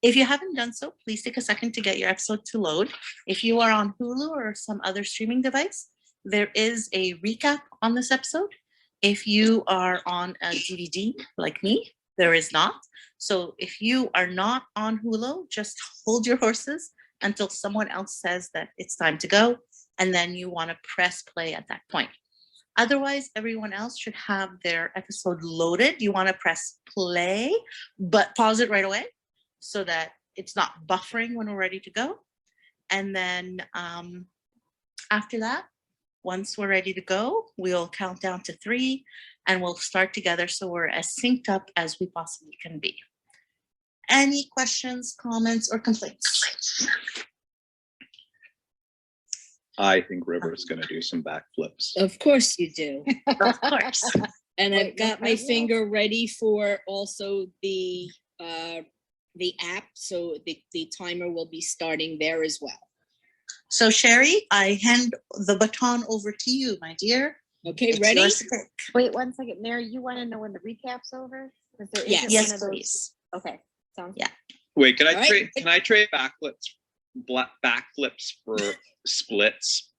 If you haven't done so, please take a second to get your episode to load. If you are on Hulu or some other streaming device, there is a recap on this episode. If you are on a DVD like me, there is not. So if you are not on Hulu, just hold your horses until someone else says that it's time to go, and then you want to press play at that point. Otherwise, everyone else should have their episode loaded. You want to press play, but pause it right away so that it's not buffering when we're ready to go. And then after that, once we're ready to go, we'll count down to 3 and we'll start together so we're as synced up as we possibly can be. Any questions, comments, or complaints? I think River's going to do some backflips. Of course you do. Of course. And I've got my finger ready for also the app, so the timer will be starting there as well. So Sherry, I hand the baton over to you, my dear. Okay, It's ready? yours to pick. Wait 1 second, Mary. You want to know when the recap's over? Yes. Yes, please. Okay, sounds Yeah. Wait, can I All right. trade? Can I trade backflips for splits?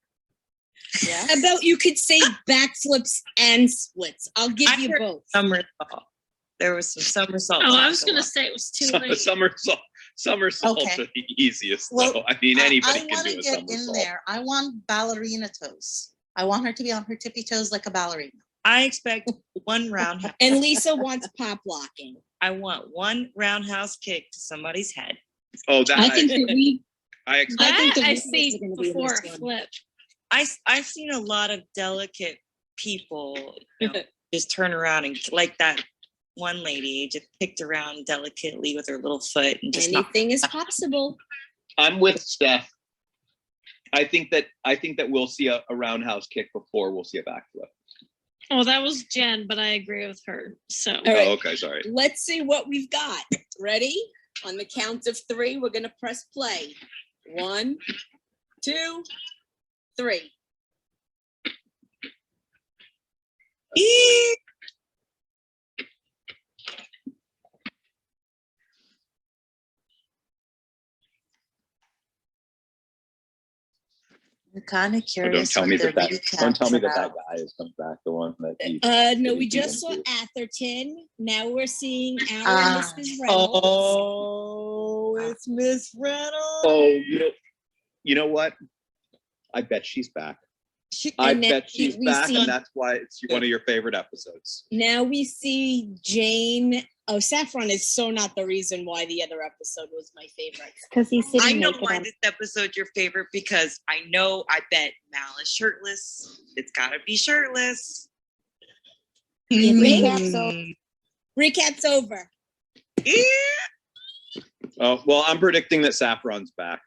Yeah. How about you could say backflips and splits? I'll give I you heard both. Somersault. There was some somersault. Oh, I talk was a gonna lot. say it was too late. Somersault's Okay. the easiest, Well, though. I mean, anybody I can want do to a get in somersault. there. I want ballerina toes. I want her to be on her tippy toes like a ballerina. I expect one roundhouse. And Lisa wants pop locking. I want one roundhouse kick to somebody's head. Oh, that I think that we I expect. that the I winners see are gonna be in before this a one. flip. I've seen a lot of delicate people just turn around and like that one lady just kicked around delicately with her little foot and just knocked. Anything is possible. I'm with Steph. I think that we'll see a roundhouse kick before we'll see a backflip. Oh, that was Jen, but I agree with her. So All right. Oh, okay, sorry. Let's see what we've got. Ready? On the count of 3, we're gonna press play. 1, 2, 3. I'm kind of Oh, curious. don't tell me what that the don't tell me recaps that about. guy is coming back. The one that he. No, that we he just saw beat into. Atherton. Now we're seeing our Ah. Mrs. Reynolds. Oh, it's Miss Reynolds. Oh, you know what? I bet she's back. I And then bet she's we back, see- and that's why it's one of your favorite episodes. Now we see Jane. Oh, Saffron is so not the reason why the other episode was my favorite. Because he's sitting I know naked why on- this episode's your favorite because I bet Mal is shirtless. It's gotta be shirtless. Recap's over. Mm. Recap's over. Oh well, I'm predicting that Saffron's back.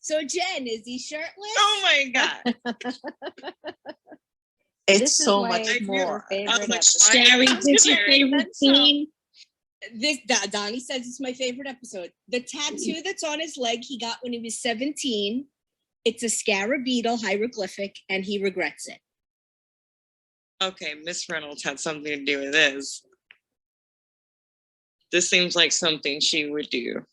So Jen, is he shirtless? Oh my god. It's This is so why much it's more. your favorite I'm like, episode. Sherry, I'm what's your scared. favorite scene? Donnie says it's my favorite episode. The tattoo that's on his leg he got when he was 17. It's a scarab beetle hieroglyphic, and he regrets it. Okay, Miss Reynolds had something to do with this. This seems like something she would do.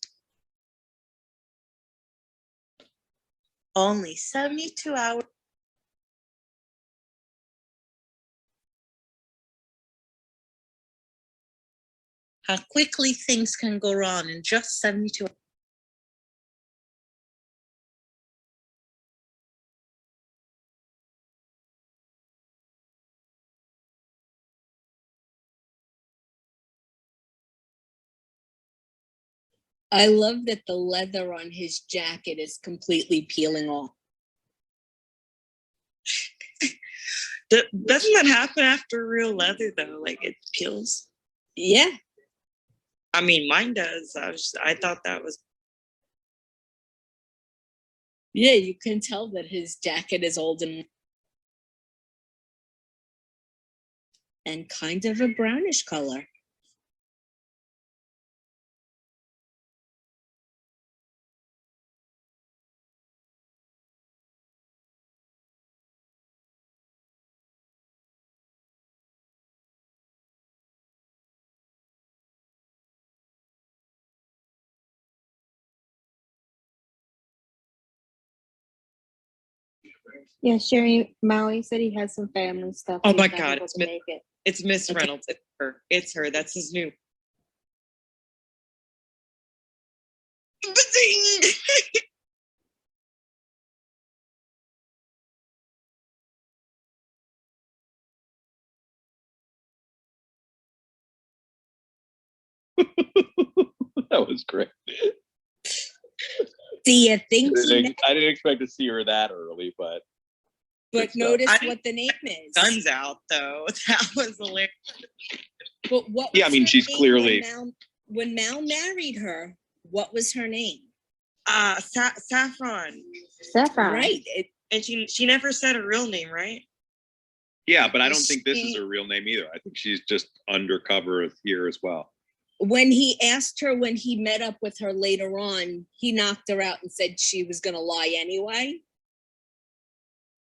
Only 72 hours. How quickly things can go wrong in just 72 hours. I love that the leather on his jacket is completely peeling off. Doesn't that happen after real leather though? Like it peels. Yeah. I mean, mine does. I thought that was. Yeah, you can tell that his jacket is old and kind of a brownish color. Yeah, Sherry Maui said he has some family stuff. Oh he's my not God, able it's to make it. It's Miss Okay. Reynolds. It's her. It's her. That's his new. Ba-ding! That was great. Do you think he met? I didn't expect to see her that early, but But stuff. notice I- what the name is. Guns out though. That was hilarious. But what? Yeah, I was mean, her she's name clearly- when Mal married her. What was her name? Saffron. Saffron. Right. And she never said her real name, right? Yeah, but I don't think this is She- her real name either. I think she's just undercover here as well. When he asked her when he met up with her later on, he knocked her out and said she was going to lie anyway.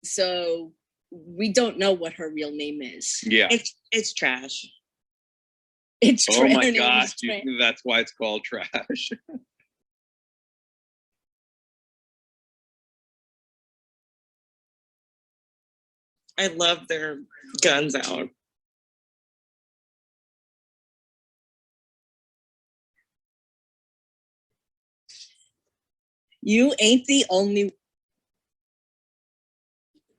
So we don't know what her real name is. Yeah. It's trash. It's Oh my her name is gosh, Tra- that's why it's called trash. I love their guns out. You ain't the only.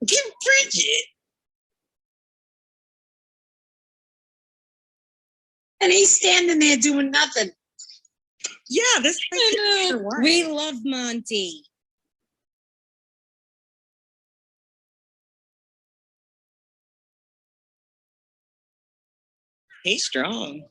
Give Bridget. And he's standing there doing nothing. Yeah, this guy can't get her wife. We love Monty. He's strong.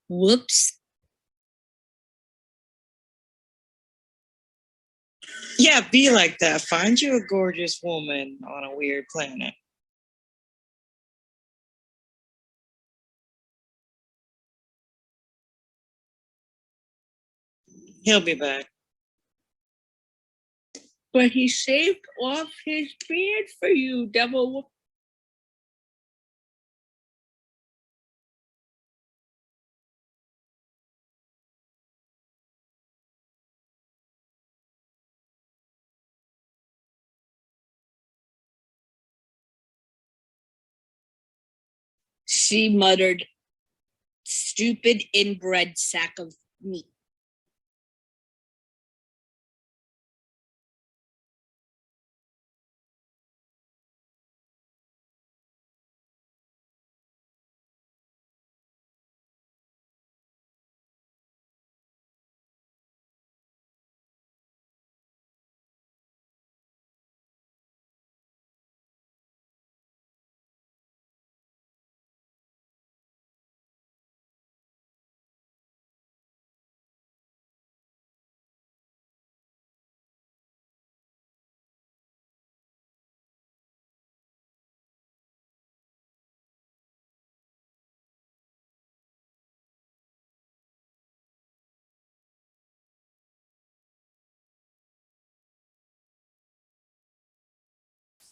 Whoops. Yeah, be like that. Find you a gorgeous woman on a weird planet. He'll be back. But he shaved off his beard for you, devil. She muttered, stupid inbred sack of meat.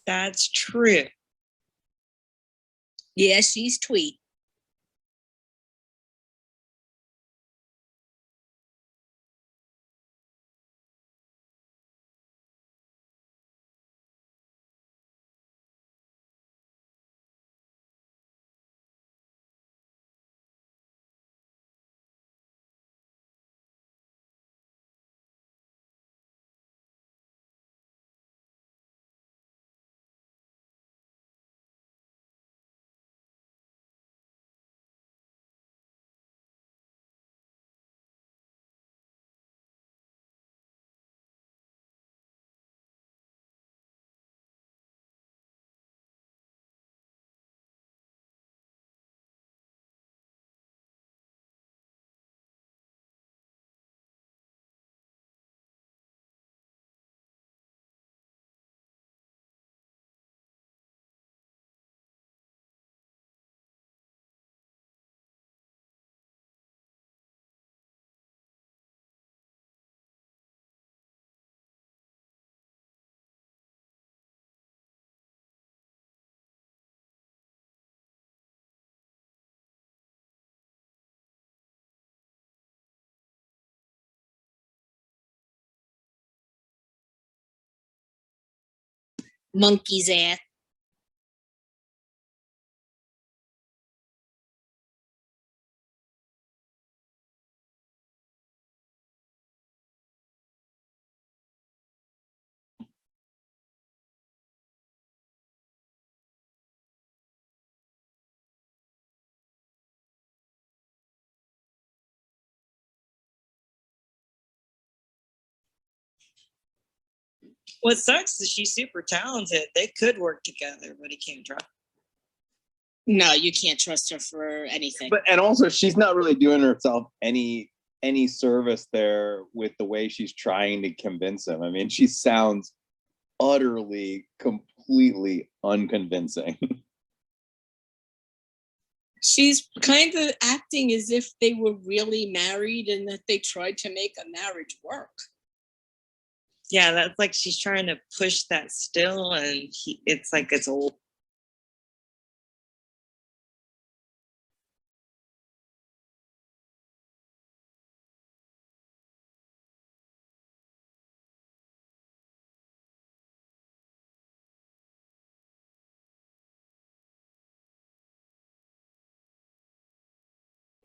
That's true. Yeah, she's tweet. Monkey's ass. What sucks is she's super talented. They could work together, but he can't trust. No, you can't trust her for anything. But and also she's not really doing herself any service there with the way she's trying to convince him. I mean, she sounds utterly, completely unconvincing. She's kind of acting as if they were really married and that they tried to make a marriage work. Yeah, that's like she's trying to push that still, and it's like it's old.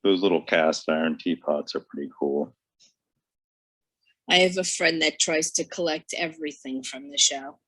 Those little cast iron teapots are pretty cool. I have a friend that tries to collect everything from the show.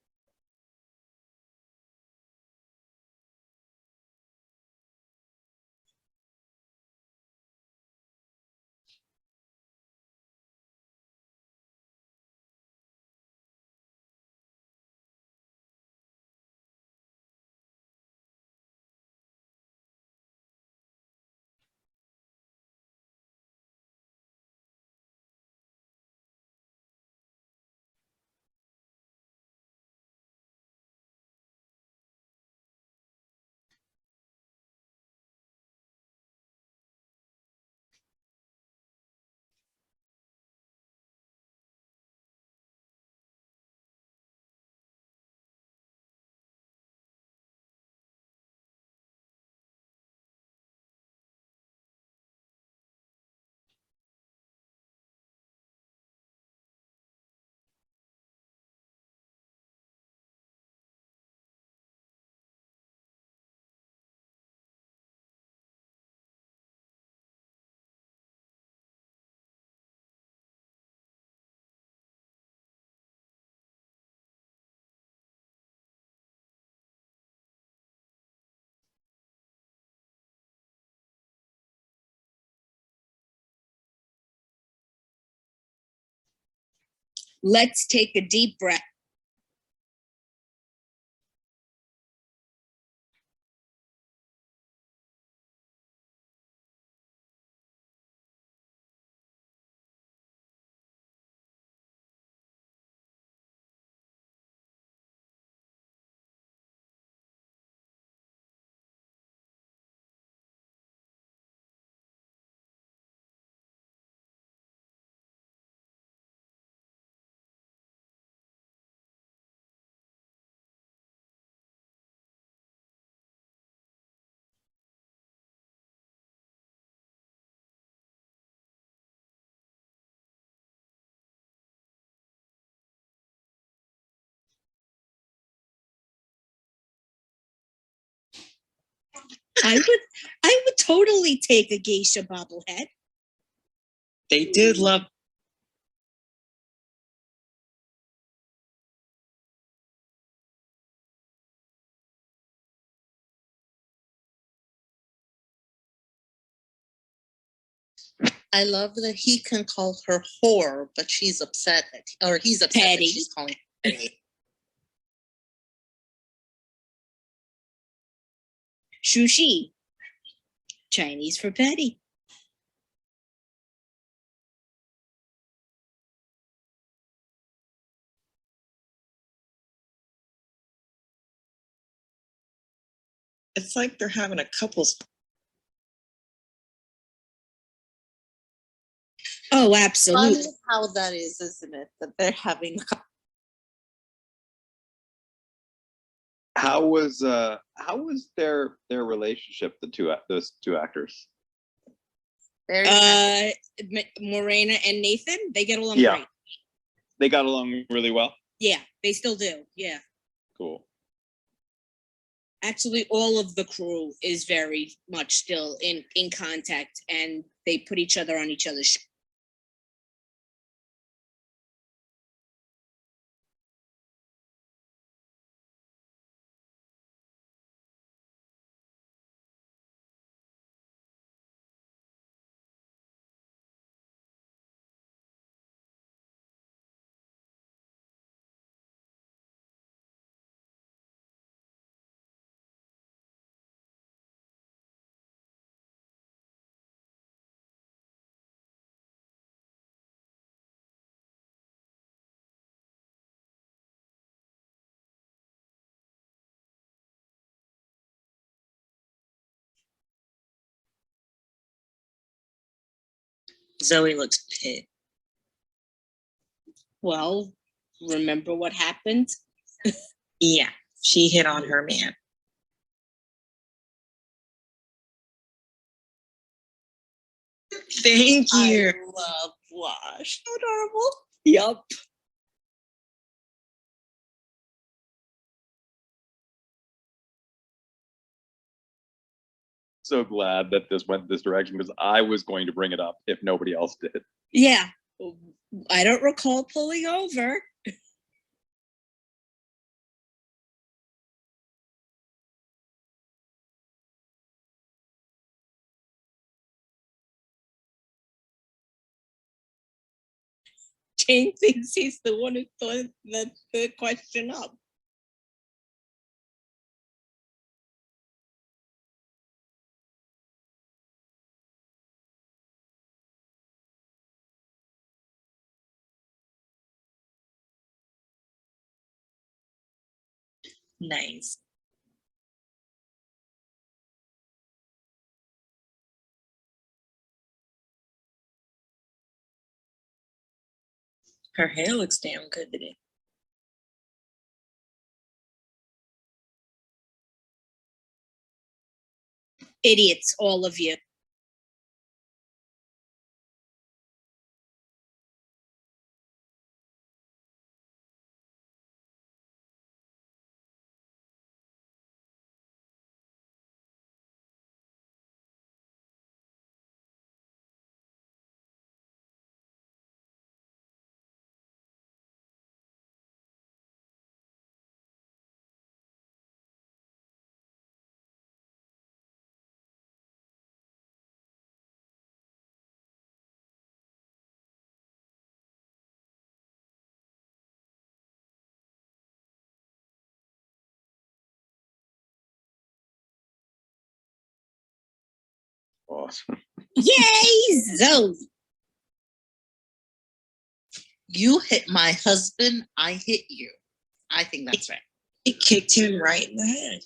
Let's take a deep breath. I would totally take a geisha bobblehead. They did love. I love that he can call her whore, but she's upset that, or he's upset Petty. that she's calling her petty. Sushi. Chinese for petty. It's like they're having a couples. Oh, Fun absolutely. how that is, isn't it? That they're having How was their relationship, those two actors? very friendly. Morena and Nathan, they get along Yeah. great. They got along really well. Yeah, they still do. Yeah. Cool. Actually, all of the crew is very much still in contact, and they put each other on each other's. Zoe looks pissed. Well, remember what happened? Yeah, she hit on her man. Thank you. I love Wash. Adorable. Yup. So glad that this went this direction because I was going to bring it up if nobody else did. Yeah. I don't recall pulling over. Jane thinks he's the one who thought the question up. Nice. Her hair looks damn good today. Idiots, all of you. Awesome. Yay, Zoe. You hit my husband, I hit you. I think that's right. It kicked him right in the head.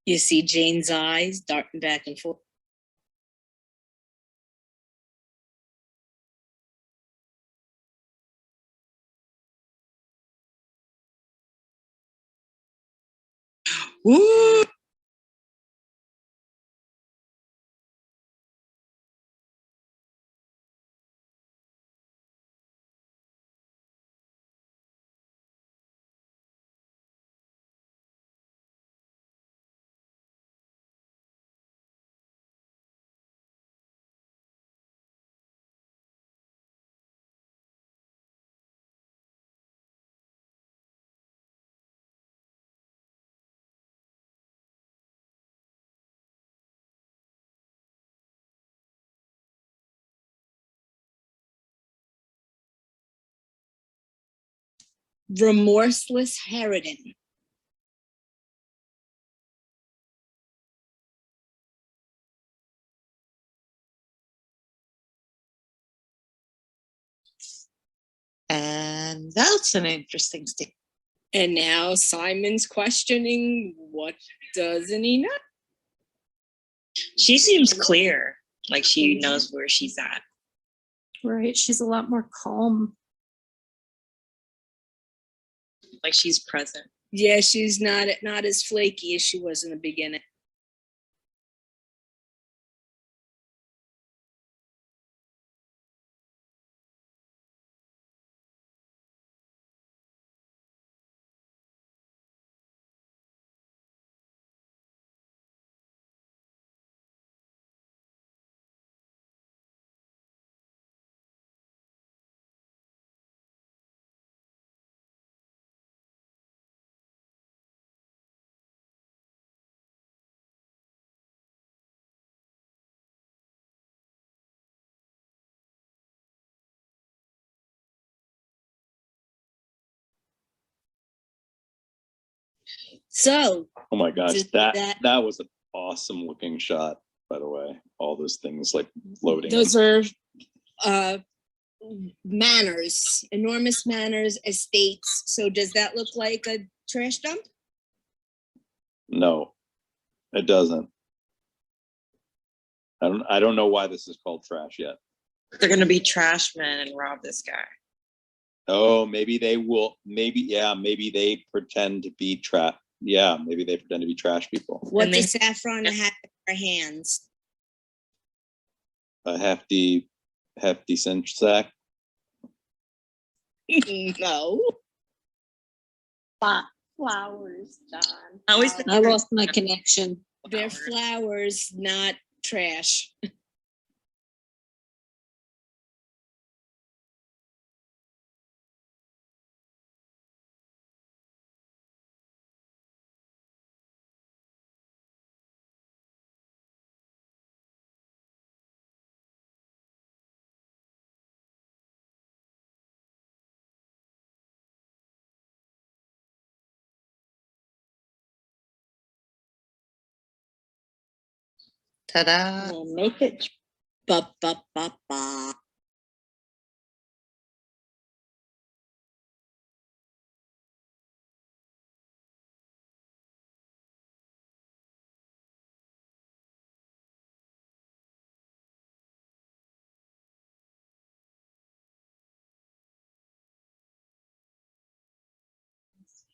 You see Jane's eyes darting back and forth. Woo! Remorseless Harridan. And that's an interesting statement. And now Simon's questioning, what doesn't he know? She seems clear, like she knows where she's at. Right. She's a lot more calm. Like she's present. Yeah, she's not as flaky as she was in the beginning. So Oh my gosh, Just that was an awesome looking shot, by the way. All those things like floating. those are manors, enormous manors, estates. So does that look like a trash dump? No, it doesn't. I don't know why this is called trash yet. They're gonna be trash men and rob this guy. Oh, maybe they will. Maybe they pretend to be trash. Yeah, maybe they pretend to be trash people. What And they- does Saffron have in her hands? A hefty cinch sack. No. Flowers, John. I always Flowers. think I lost my connection. They're flowers, not trash. Ta-da. Make it Ba ba ba ba.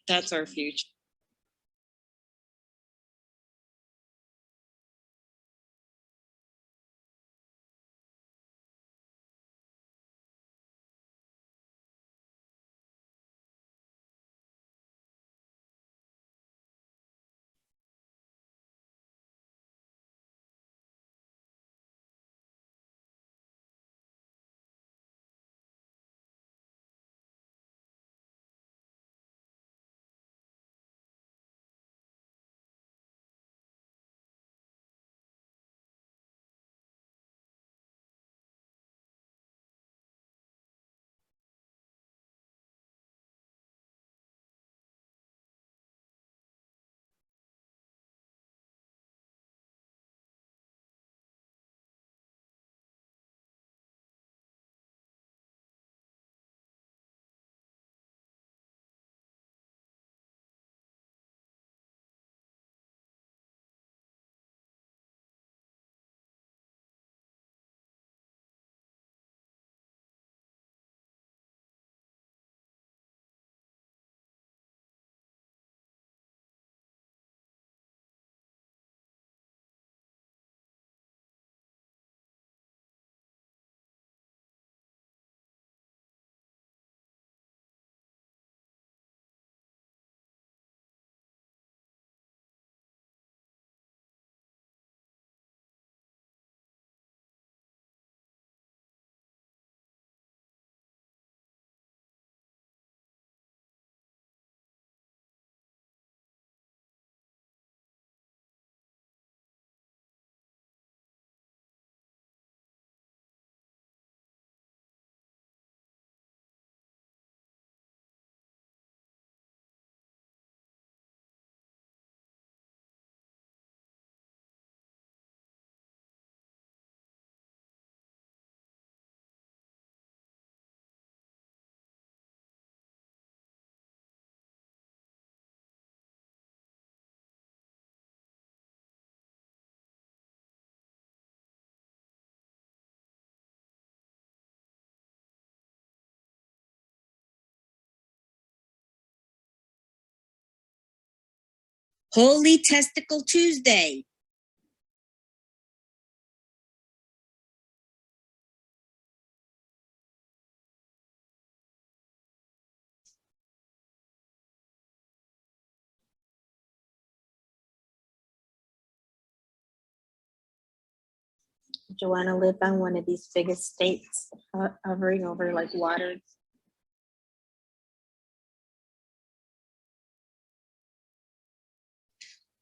that's our future. Holy Testicle Tuesday. Do you want to live on one of these big estates hovering over like water?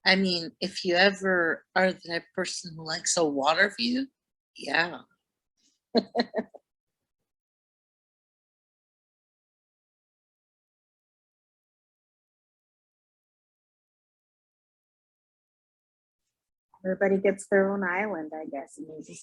I mean, if you ever are the type of person who likes a water view, yeah. Everybody gets their own island, I guess. Maybe.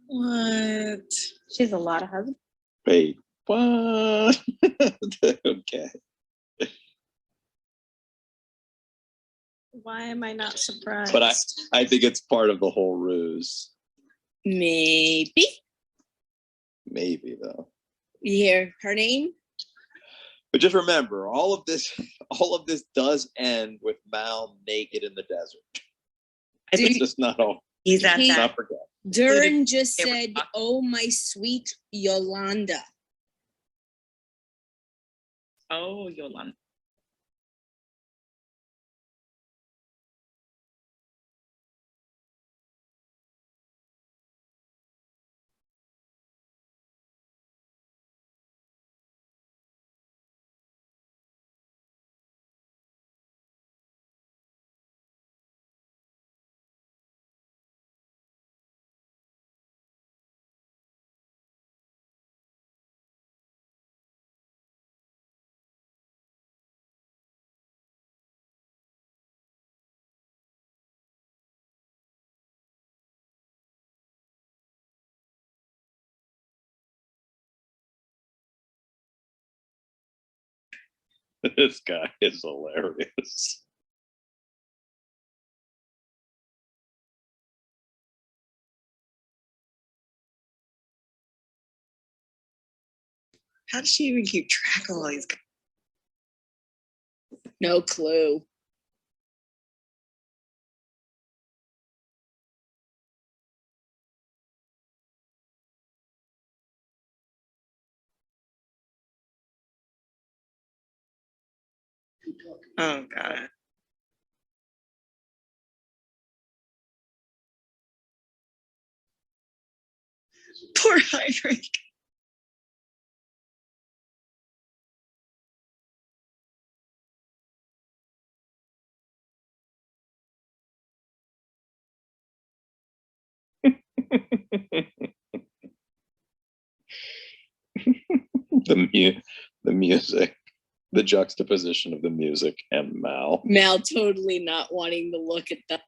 What? She has a lot of husbands. Wait, what? Okay. Why am I not surprised? But I think it's part of the whole ruse. Maybe. Maybe though. You hear her name? But just remember, all of this does end with Mal naked in the desert. It's just not all. He's at He- that. Not forget. Duran just They were said, talking. "Oh, my sweet Yolanda." Oh, Yolanda. This guy is hilarious. How does she even keep track of all these guys? No clue. Oh god. Poor Heinrich. The music, the juxtaposition of the music and Mal. Mal totally not wanting to look at that.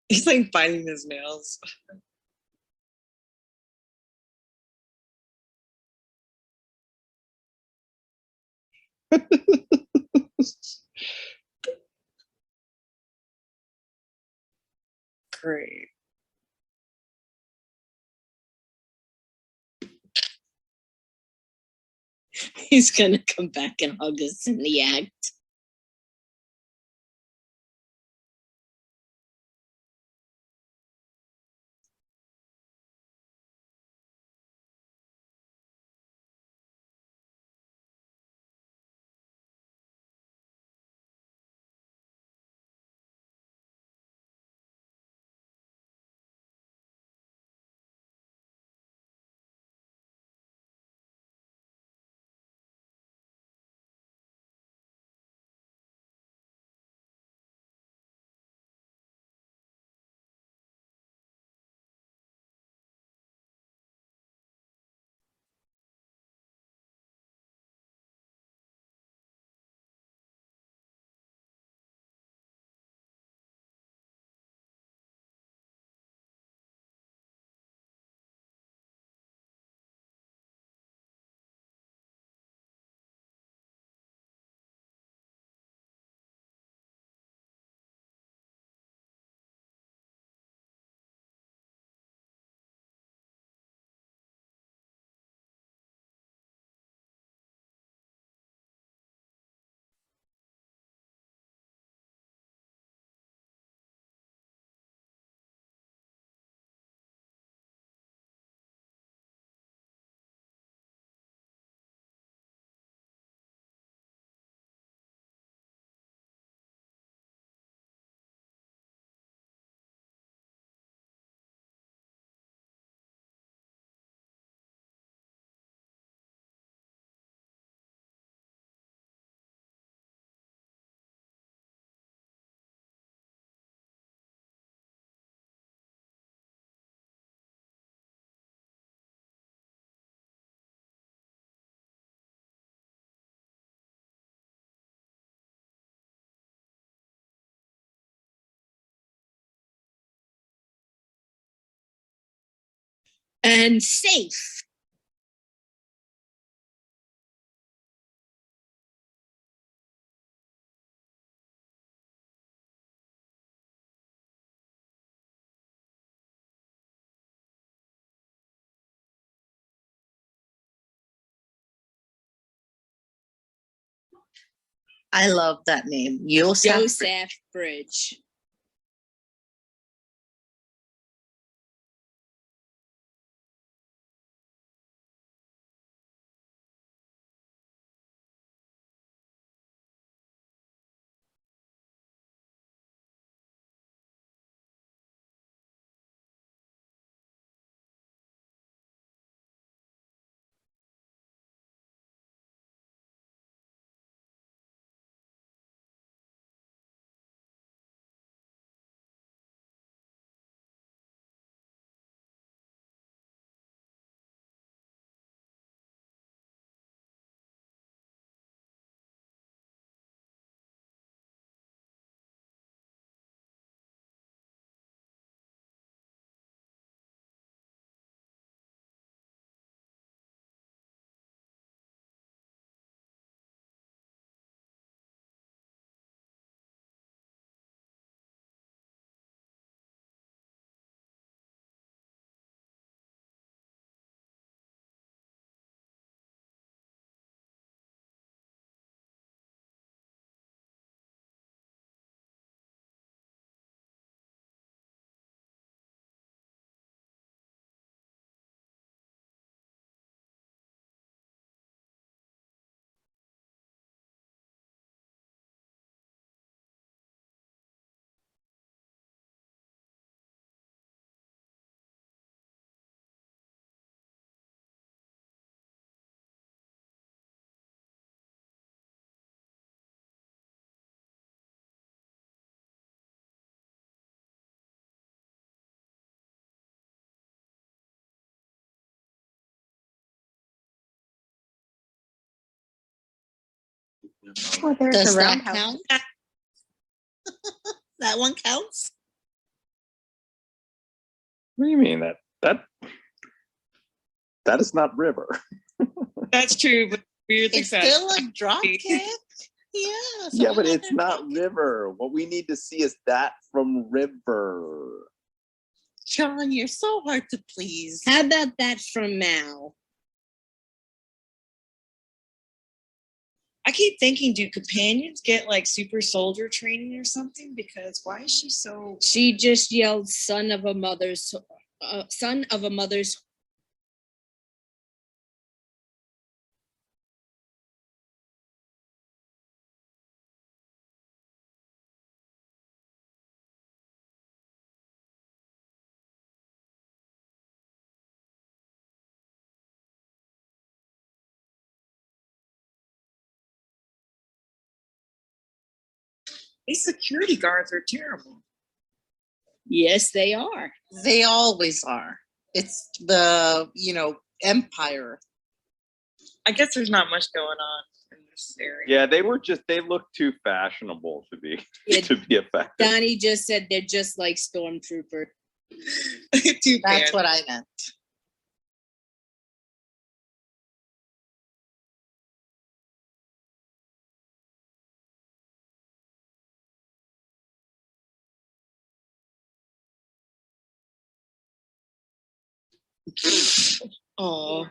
He's like biting his nails. Great. He's gonna come back and hug us in the act. And safe. I love that name. Yosef. Joseph Bridge. Oh, there's Does a that roundhouse. count? That one counts? What do you mean that is not river? That's true, but weirdly It's fast. still a drop kick. Yeah. Yeah, but someone it's had not drop kick. river. What we need to see is that from river. John, you're so hard to please. How about that from Mal? I keep thinking, do companions get like super soldier training or something? Because why is she so? She just yelled, son of a mother's. These security guards are terrible. Yes, they are. They always are. It's the, empire. I guess there's not much going on in this area. Yeah, they look too fashionable to be Yeah, to be effective. Donnie just said they're just like Stormtrooper. Too That's bad. what I meant. Oh,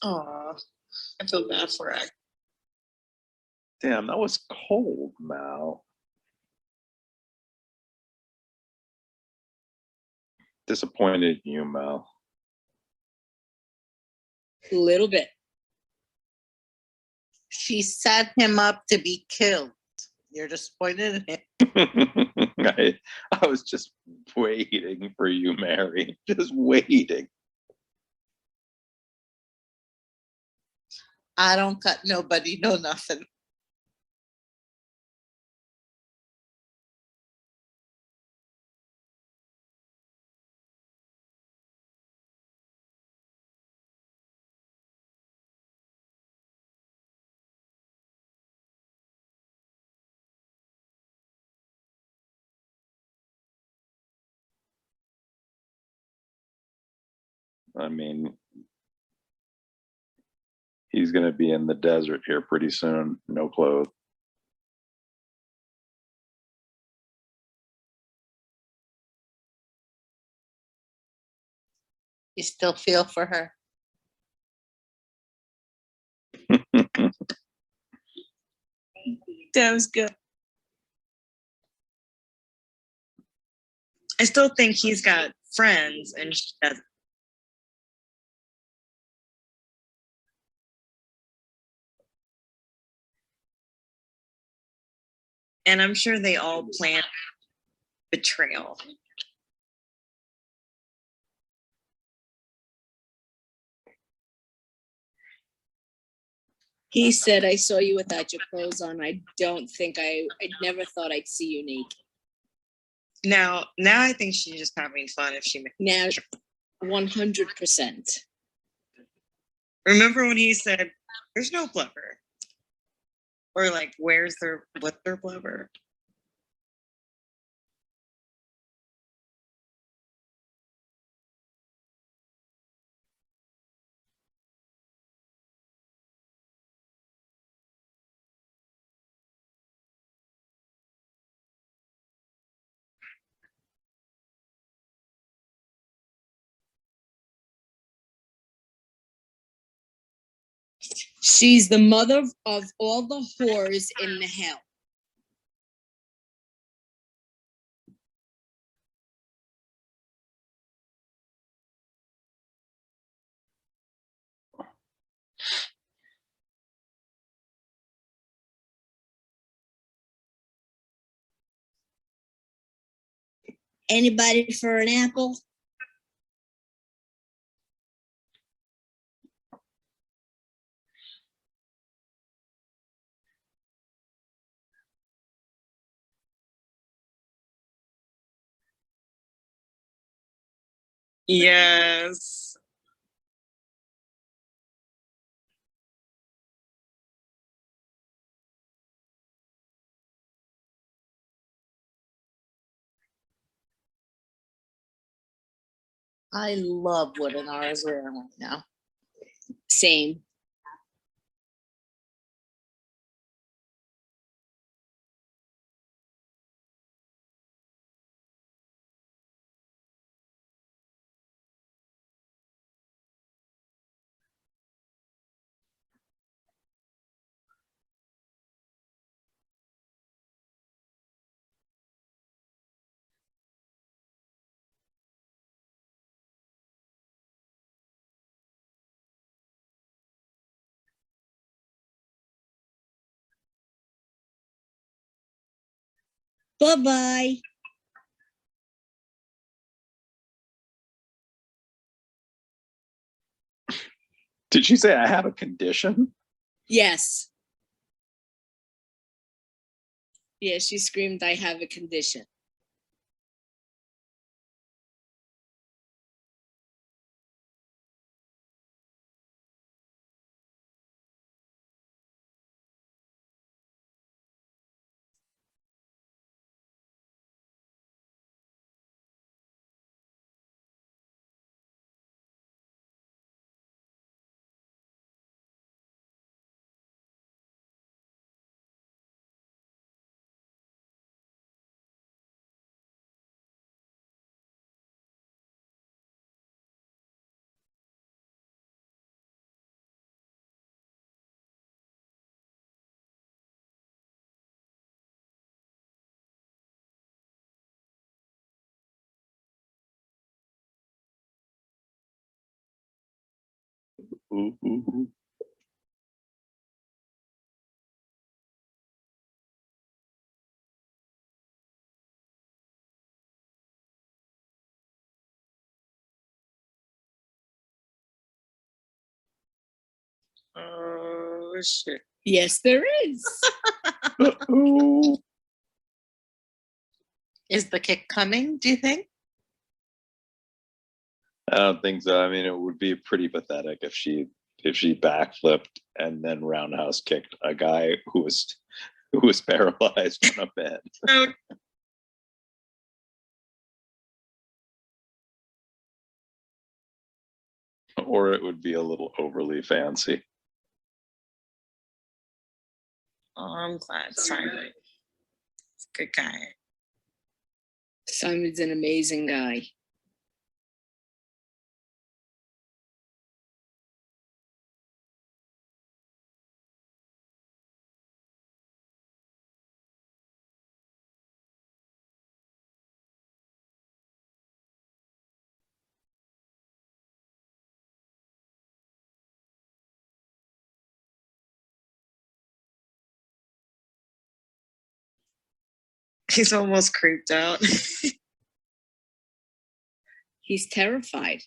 Oh, I feel bad for her. Damn, that was cold, Mal. Disappointed in you, Mal. A little bit. She set him up to be killed. You're disappointed in him. I was just waiting for you, Mary. Just waiting. I don't cut nobody, no nothing. I mean, he's going to be in the desert here pretty soon. No clothes. You still feel for her. That was good. I still think he's got friends and she doesn't. And I'm sure they all plan betrayal. He said, I saw you without your clothes on. I never thought I'd see you naked. Now I think she's just having fun if she Now, 100%. remember when he said, there's no blubber. Or like, what's their blubber? She's the mother of all the whores in the hell. Anybody for an apple? Yes. I love what Inara's wearing right now. Same. Bye-bye. Did she say I have a condition? Yes. Yeah, she screamed, I have a condition. Ooh, ooh, ooh. Oh shit. Yes, there is. Ooh. Is the kick coming, do you think? I don't think so. I mean, it would be pretty pathetic if she backflipped and then roundhouse kicked a guy who was paralyzed on a bed. Oh, Or it would be a little overly fancy. I'm glad Simon. He's a good guy. Simon's an amazing guy. He's almost creeped out. He's terrified.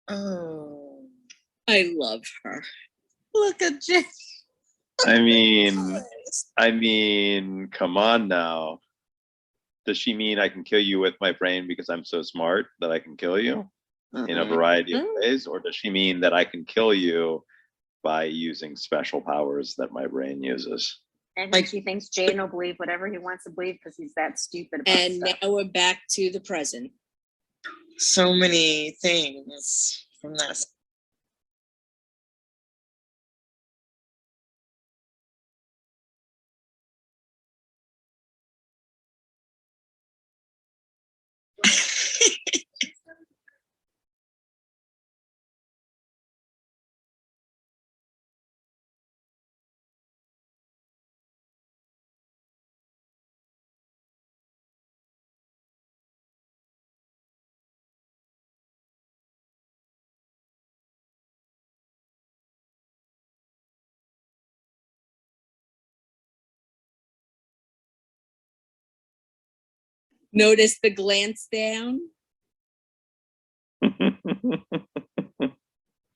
Oh. I love her. Look at Jen. I mean, come on now. Does she mean I can kill you with my brain because I'm so smart that I can kill you in a variety of ways? Or does she mean that I can kill you by using special powers that my brain uses? And Like- she thinks Jane will believe whatever he wants to believe because he's that stupid about And stuff. now we're back to the present. So many things from that. Notice the glance down.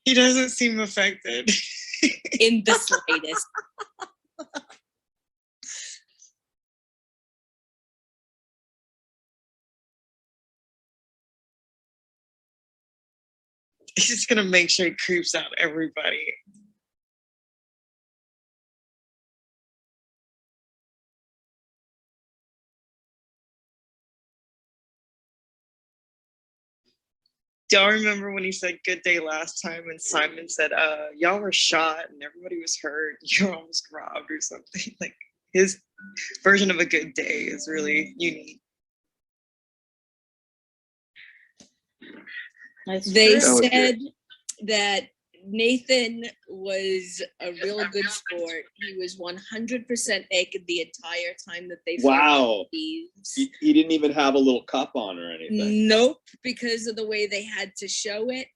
He doesn't seem affected. In the slightest. He's just gonna make sure he creeps out everybody. Y'all remember when he said good day last time and Simon said, y'all were shot and everybody was hurt, you're almost robbed or something. Like his version of a good day is really unique. That's They true. said that Nathan was a real good sport. He was 100% naked the entire time that they filmed Wow. thieves. He didn't even have a little cup on or anything. Nope, because of the way they had to show it.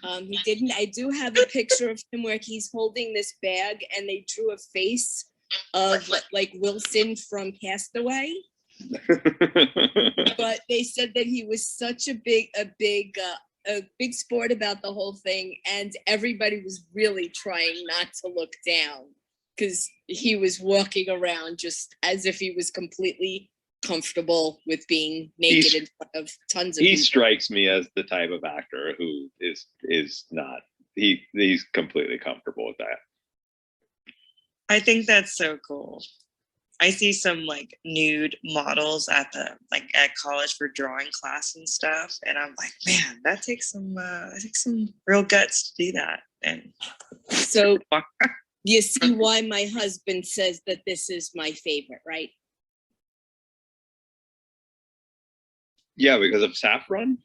He didn't. I do have a picture of him where he's holding this bag and they drew a face of like Wilson from Castaway. But they said that he was such a big sport about the whole thing, and everybody was really trying not to look down because he was walking around just as if he was completely comfortable with being naked in front of tons of He people. strikes me as the type of actor who is not. He's completely comfortable with that. I think that's so cool. I see some like nude models at college for drawing class and stuff, and I'm like, man, that takes some real guts to do that. And So you see why my husband says that this is my favorite, right? Yeah, because of Saffron.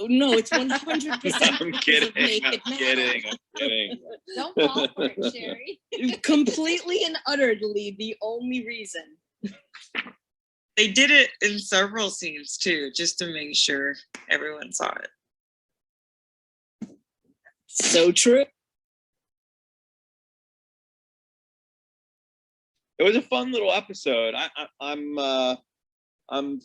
No, it's 100% I'm because kidding. of Make I'm It Matter. kidding. I'm kidding. Don't fall for it, Sherry. Completely and utterly the only reason. They did it in several scenes too, just to make sure everyone saw it. So true. It was a fun little episode. I'm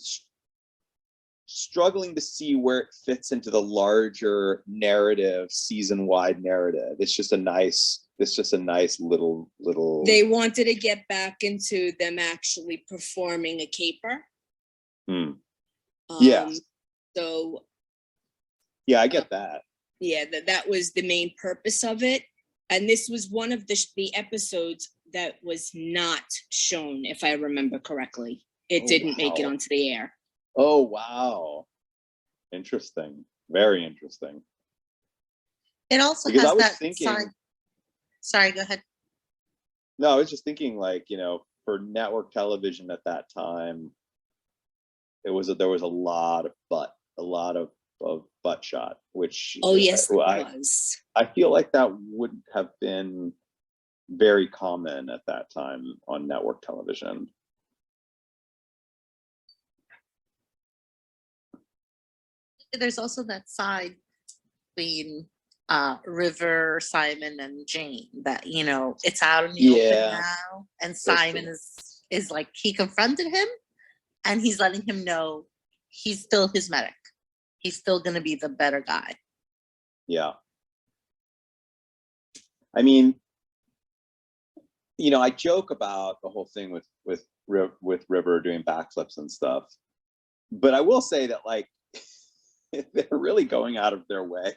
struggling to see where it fits into the larger narrative, season-wide narrative. It's just a nice little. They wanted to get back into them actually performing a caper. Yeah. So Yeah, I get that. yeah, that was the main purpose of it. And this was one of the episodes that was not shown, if I remember correctly. It didn't make it wow. onto the air. Oh, wow. Interesting. Very interesting. It also Because has I was that thinking, side. Sorry, go ahead. no, I was just thinking, like, you know, for network television at that time, there was a lot of butt shot, which Oh yes, it I was. feel like that wouldn't have been very common at that time on network television. There's also that side between River, Simon, and Jane that, you know, it's out in the open now, and Simon is like, he confronted him and he's letting him know he's still his medic. He's still going to be the better guy. Yeah. I mean, you know, I joke about the whole thing with River doing backflips and stuff, but I will say that, like, they're really going out of their way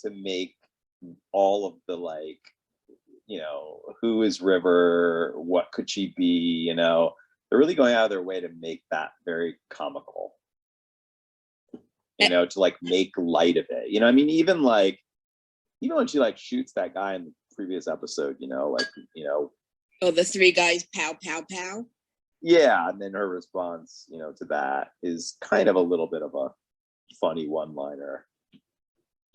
to make all of the, like, you know, who is River, what could she be, you know, they're really going out of their way to make that very comical, you know, to like make light of it, you know. I mean, even when she like shoots that guy in the previous episode, you know, like, you know, Oh, the three guys, pow, pow, pow. yeah, and then her response, you know, to that is kind of a little bit of a funny one-liner.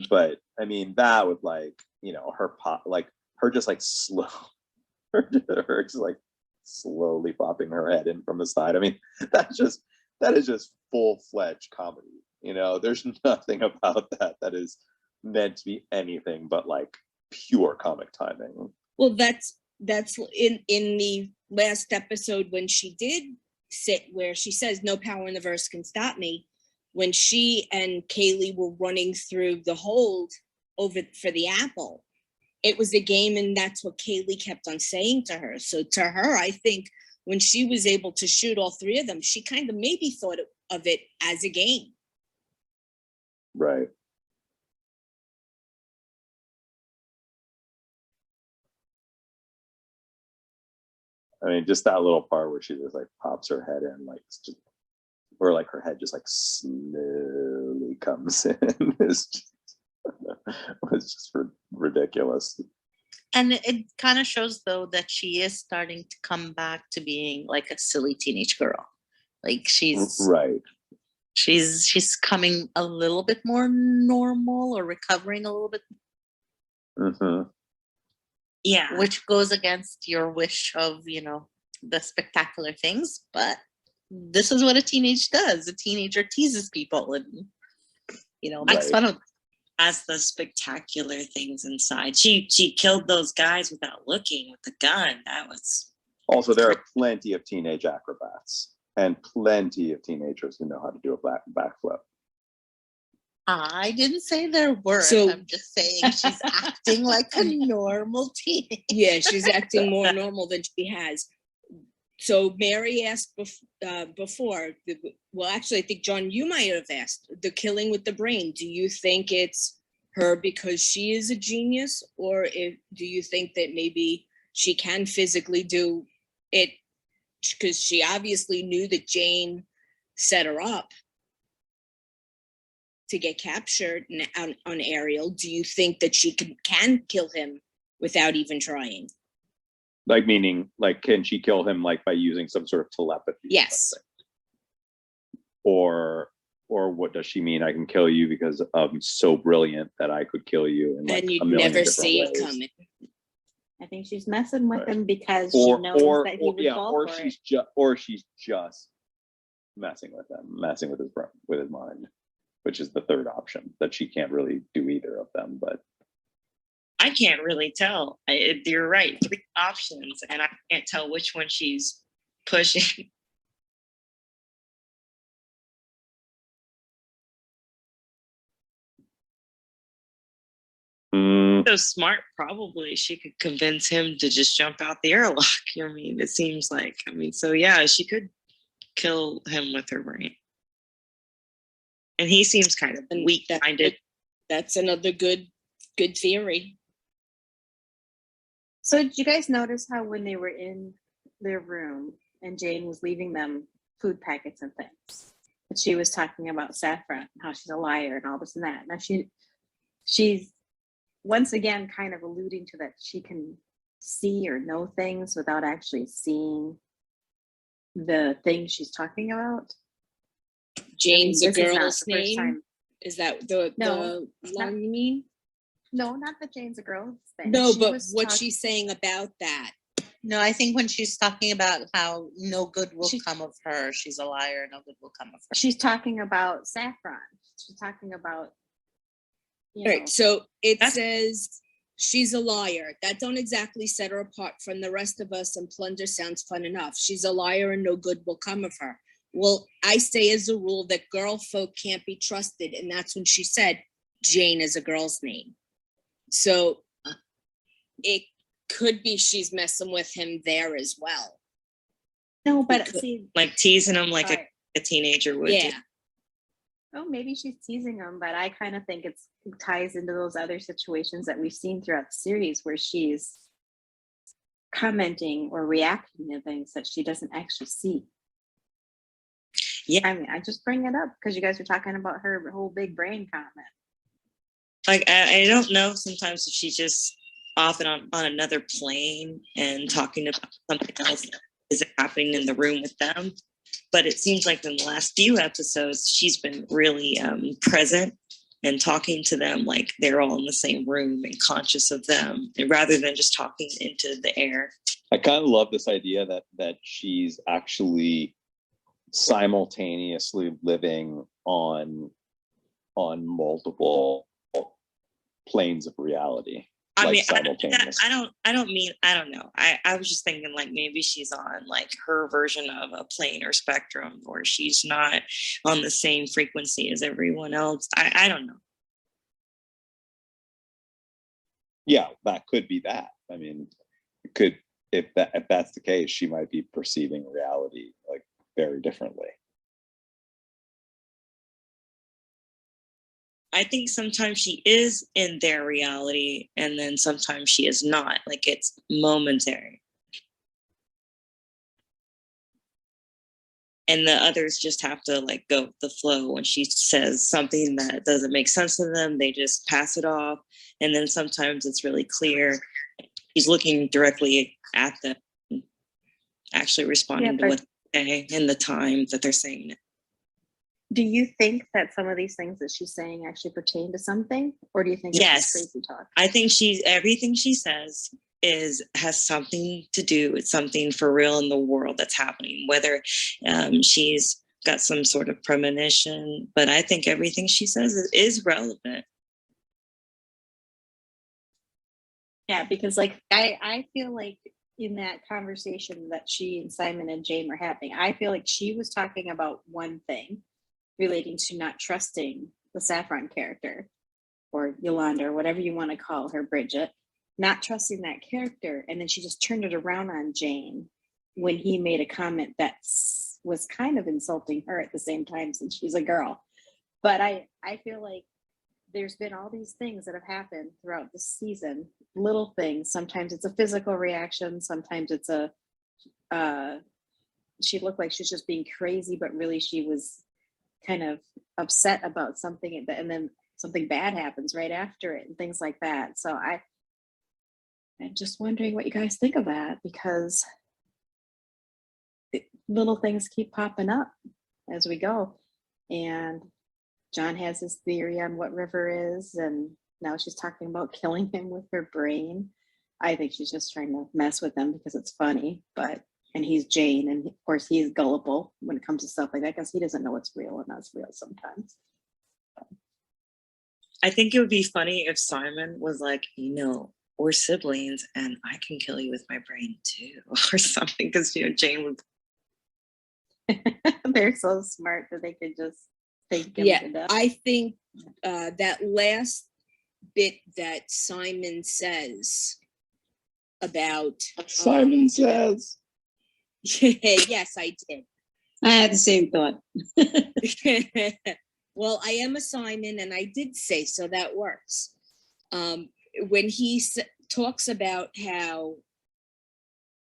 But I mean, that with, like, you know, her just like slow, her just like slowly popping her head in from the side. I mean, that is just full-fledged comedy. You know, there's nothing about that is meant to be anything but like pure comic timing. Well, that's in the last episode when she did sit where she says no power in the verse can stop me, when she and Kaylee were running through the hold over for the apple, it was a game, and that's what Kaylee kept on saying to her. So to her, I think when she was able to shoot all three of them, she kind of maybe thought of it as a game. Right. I mean, just that little part where she just like pops her head in, like, just, or like her head just like slowly comes in. It's just ridiculous. And it kind of shows, though, that she is starting to come back to being like a silly teenage girl. Like, she's right. She's coming a little bit more normal, or recovering a little bit. Mm-hmm. Yeah. Which goes against your wish of, you know, the spectacular things. But this is what a teenage does. A teenager teases people and, you know, makes fun of them. As the spectacular things inside. She killed those guys without looking with the gun. That was. Also, there are plenty of teenage acrobats and plenty of teenagers who know how to do a backflip. I didn't say there were. So- I'm just saying she's acting like a normal teenager. Yeah, she's acting more normal than she has. So Mary asked before, well, actually, I think, John, you might have asked, the killing with the brain. Do you think it's her because she is a genius, or do you think that maybe she can physically do it because she obviously knew that Jane set her up to get captured on Ariel? Do you think that she can kill him without even trying? Like, meaning, like, can she kill him, like, by using some sort of telepathy? Yes. Or or what does she mean? I can kill you because I'm so brilliant that I could kill you in like And a you'd million never different see it ways. coming. I think she's messing with Right. him because she knows that he would fall or for she's it. just messing with him, messing with his mind, which is the third option that she can't really do either of them. But I can't really tell. You're right. 3 options, and I can't tell which one she's pushing. So smart, probably she could convince him to just jump out the airlock. I mean, it seems like, so yeah, she could kill him with her brain. And he seems kind of And weak-minded. That's another good theory. So did you guys notice how when they were in their room and Jane was leaving them food packets and things, that she was talking about Saffron, how she's a liar and all this and that. Now she's once again kind of alluding to that she can see or know things without actually seeing the thing she's talking about. Jane's I mean, a this is not girl's the first name. time. Is that the line you mean? No, not that Jane's a girl thing. No, She but was what's talk- she saying about that? No, I think when she's talking about how no good will She- come of her, she's a liar, no good will come of her. She's talking about Saffron. She's talking about, you All know, right, so it That's- says she's a liar. That don't exactly set her apart from the rest of us, and plunder sounds fun enough. She's a liar and no good will come of her. Well, I say as a rule that girl folk can't be trusted, and that's when she said Jane is a girl's name. So it could be she's messing with him there as well. no, but Because- see, Like teasing him like alright. a teenager would. Yeah, Oh, maybe she's teasing him, but I kind of think it ties into those other situations that we've seen throughout the series where she's commenting or reacting to things that she doesn't actually see. Yeah. I mean, I just bring it up because you guys were talking about her whole big brain comment. Like I don't know sometimes if she's just off and on another plane and talking about something else that isn't happening in the room with them. But it seems like in the last few episodes, she's been really present and talking to them like they're all in the same room and conscious of them, and rather than just talking into the air. I kind of love this idea that she's actually simultaneously living on multiple planes of reality. I Like mean, simultaneous. I don't know. I was just thinking like maybe she's on like her version of a plane or spectrum, or she's not on the same frequency as everyone else. I don't know. Yeah, that could be that. I mean, it could, if that's the case, she might be perceiving reality like very differently. I think sometimes she is in their reality and then sometimes she is not. Like it's momentary. And the others just have to like go with the flow. When she says something that doesn't make sense to them, they just pass it off. And then sometimes it's really clear. She's looking directly at them, actually responding to what they say in the time that they're saying it. Do you think that some of these things that she's saying actually pertain to something, or do you think it's Yes. just crazy talk? I think everything she says has something to do with something for real in the world that's happening, whether she's got some sort of premonition, but I think everything she says is relevant. Yeah, because like I feel like in that conversation that she and Simon and Jane were having, I feel like she was talking about one thing relating to not trusting the Saffron character, or Yolanda, or whatever you want to call her, Bridget, not trusting that character. And then she just turned it around on Jane when he made a comment that was kind of insulting her at the same time, since she's a girl. But I feel like there's been all these things that have happened throughout the season, little things. Sometimes it's a physical reaction. Sometimes it's she looked like she's just being crazy, but really she was kind of upset about something, and then something bad happens right after it and things like that. So I'm just wondering what you guys think of that, because little things keep popping up as we go. And John has his theory on what River is, and now she's talking about killing him with her brain. I think she's just trying to mess with him because it's funny, and he's Jane, and of course he's gullible when it comes to stuff like that because he doesn't know what's real and that's real sometimes. I think it would be funny if Simon was like, we're siblings and I can kill you with my brain too, or something, because Jane would. They're so smart that they could just think him Yeah, to death. I think that last bit that Simon says about Simon says. yes, I did. I had the same thought. Well, I am a Simon, and I did say so. That works. When he talks about how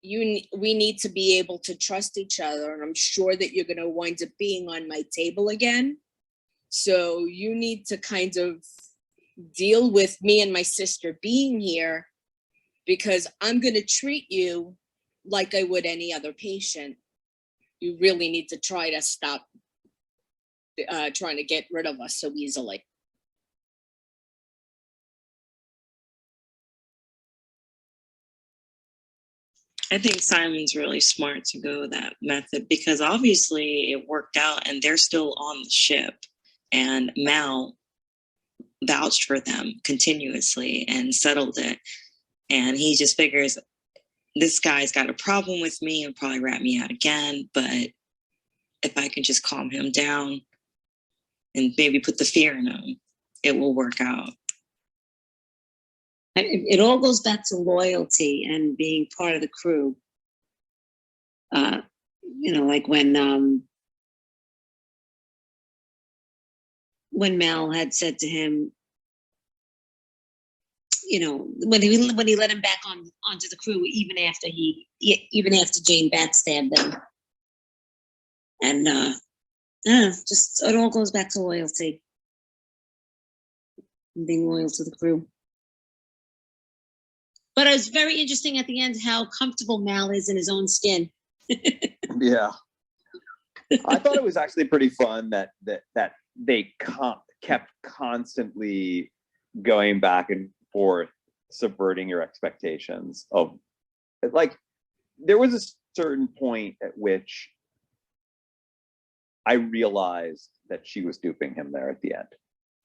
we need to be able to trust each other, and I'm sure that you're going to wind up being on my table again. So you need to kind of deal with me and my sister being here, because I'm going to treat you like I would any other patient. You really need to try to stop trying to get rid of us so easily. I think Simon's really smart to go that method, because obviously it worked out and they're still on the ship, and Mal vouched for them continuously and settled it. And he just figures, this guy's got a problem with me and probably rat me out again, but if I can just calm him down and maybe put the fear in him, it will work out. It all goes back to loyalty and being part of the crew. Like when Mal had said to him, when he let him back onto the crew, even after Jane backstabbed them, and just it all goes back to loyalty, and being loyal to the crew. But it was very interesting at the end how comfortable Mal is in his own skin. Yeah, I thought it was actually pretty fun that they kept constantly going back and forth, subverting your expectations of, like, there was a certain point at which I realized that she was duping him there at the end.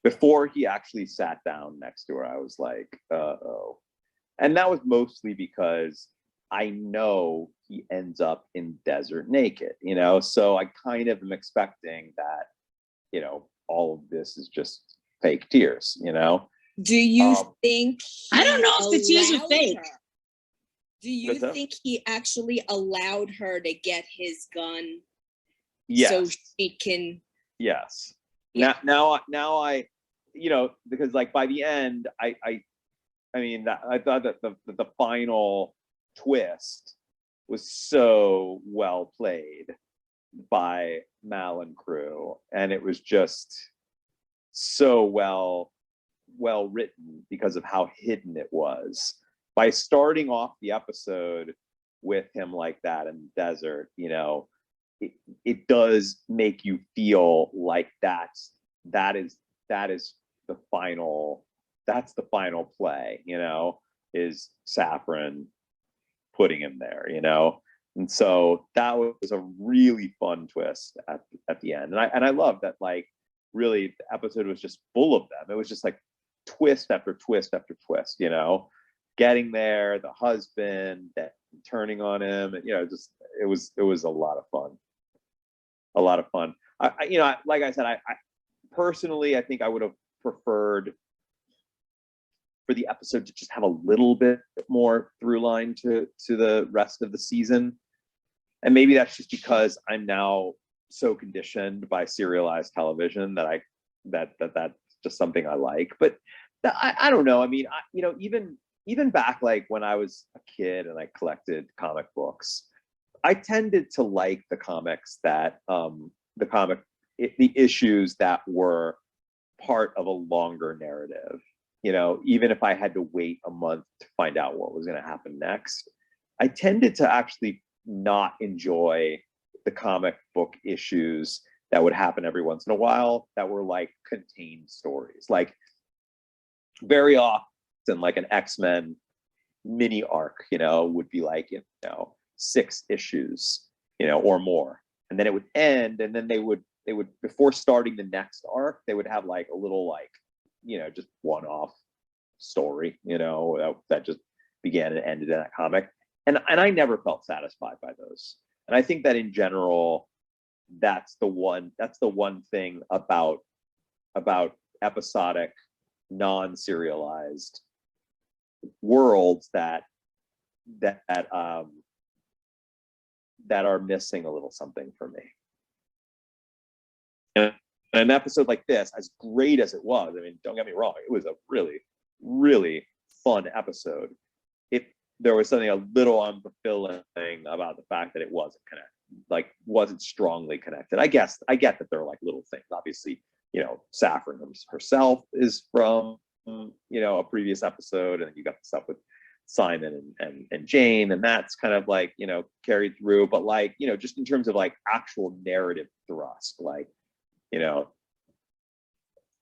Before he actually sat down next to her, I was like, uh-oh. And that was mostly because I know he ends up in desert naked, so I kind of am expecting that, all of this is just fake tears, Do you think I don't know if the tears are allowed fake. her? Do you What's that? think he actually allowed her to get his gun Yes. so she can? Yes. Yeah. Now I, because like by the end, I mean, that I thought that the final twist was so well played by Mal and crew, and it was just so well written because of how hidden it was. By starting off the episode with him like that in the desert, it does make you feel like that is the final. That's the final play, is Saffron putting him there, and so that was a really fun twist at the end, and I love that. Like, really, the episode was just full of them. It was just like twist after twist after twist, getting there, the husband that turning on him, and just it was a lot of fun. Like I said, I personally, I think I would have preferred for the episode to just have a little bit more through line to the rest of the season. And maybe that's just because I'm now so conditioned by serialized television that that's just something I like. But I don't know. I mean, even back like when I was a kid and I collected comic books, I tended to like the comics that the issues that were part of a longer narrative. Even if I had to wait a month to find out what was going to happen next, I tended to actually not enjoy the comic book issues that would happen every once in a while that were like contained stories. Like very often, like an X-Men mini arc, would be like, 6 issues, or more. And then it would end, and then they would before starting the next arc, they would have like a little like, just one-off story, that just began and ended in that comic. And I never felt satisfied by those. And I think that in general, that's the one thing about episodic, non-serialized worlds that are missing a little something for me. And an episode like this, as great as it was, I mean, don't get me wrong, it was a really, really fun episode. If there was something a little unfulfilling about the fact that it wasn't connected, like wasn't strongly connected. I get that there are like little things. Obviously, Saffron herself is from a previous episode, and you got the stuff with Simon and Jane, and that's kind of like carried through. But like just in terms of like actual narrative thrust, like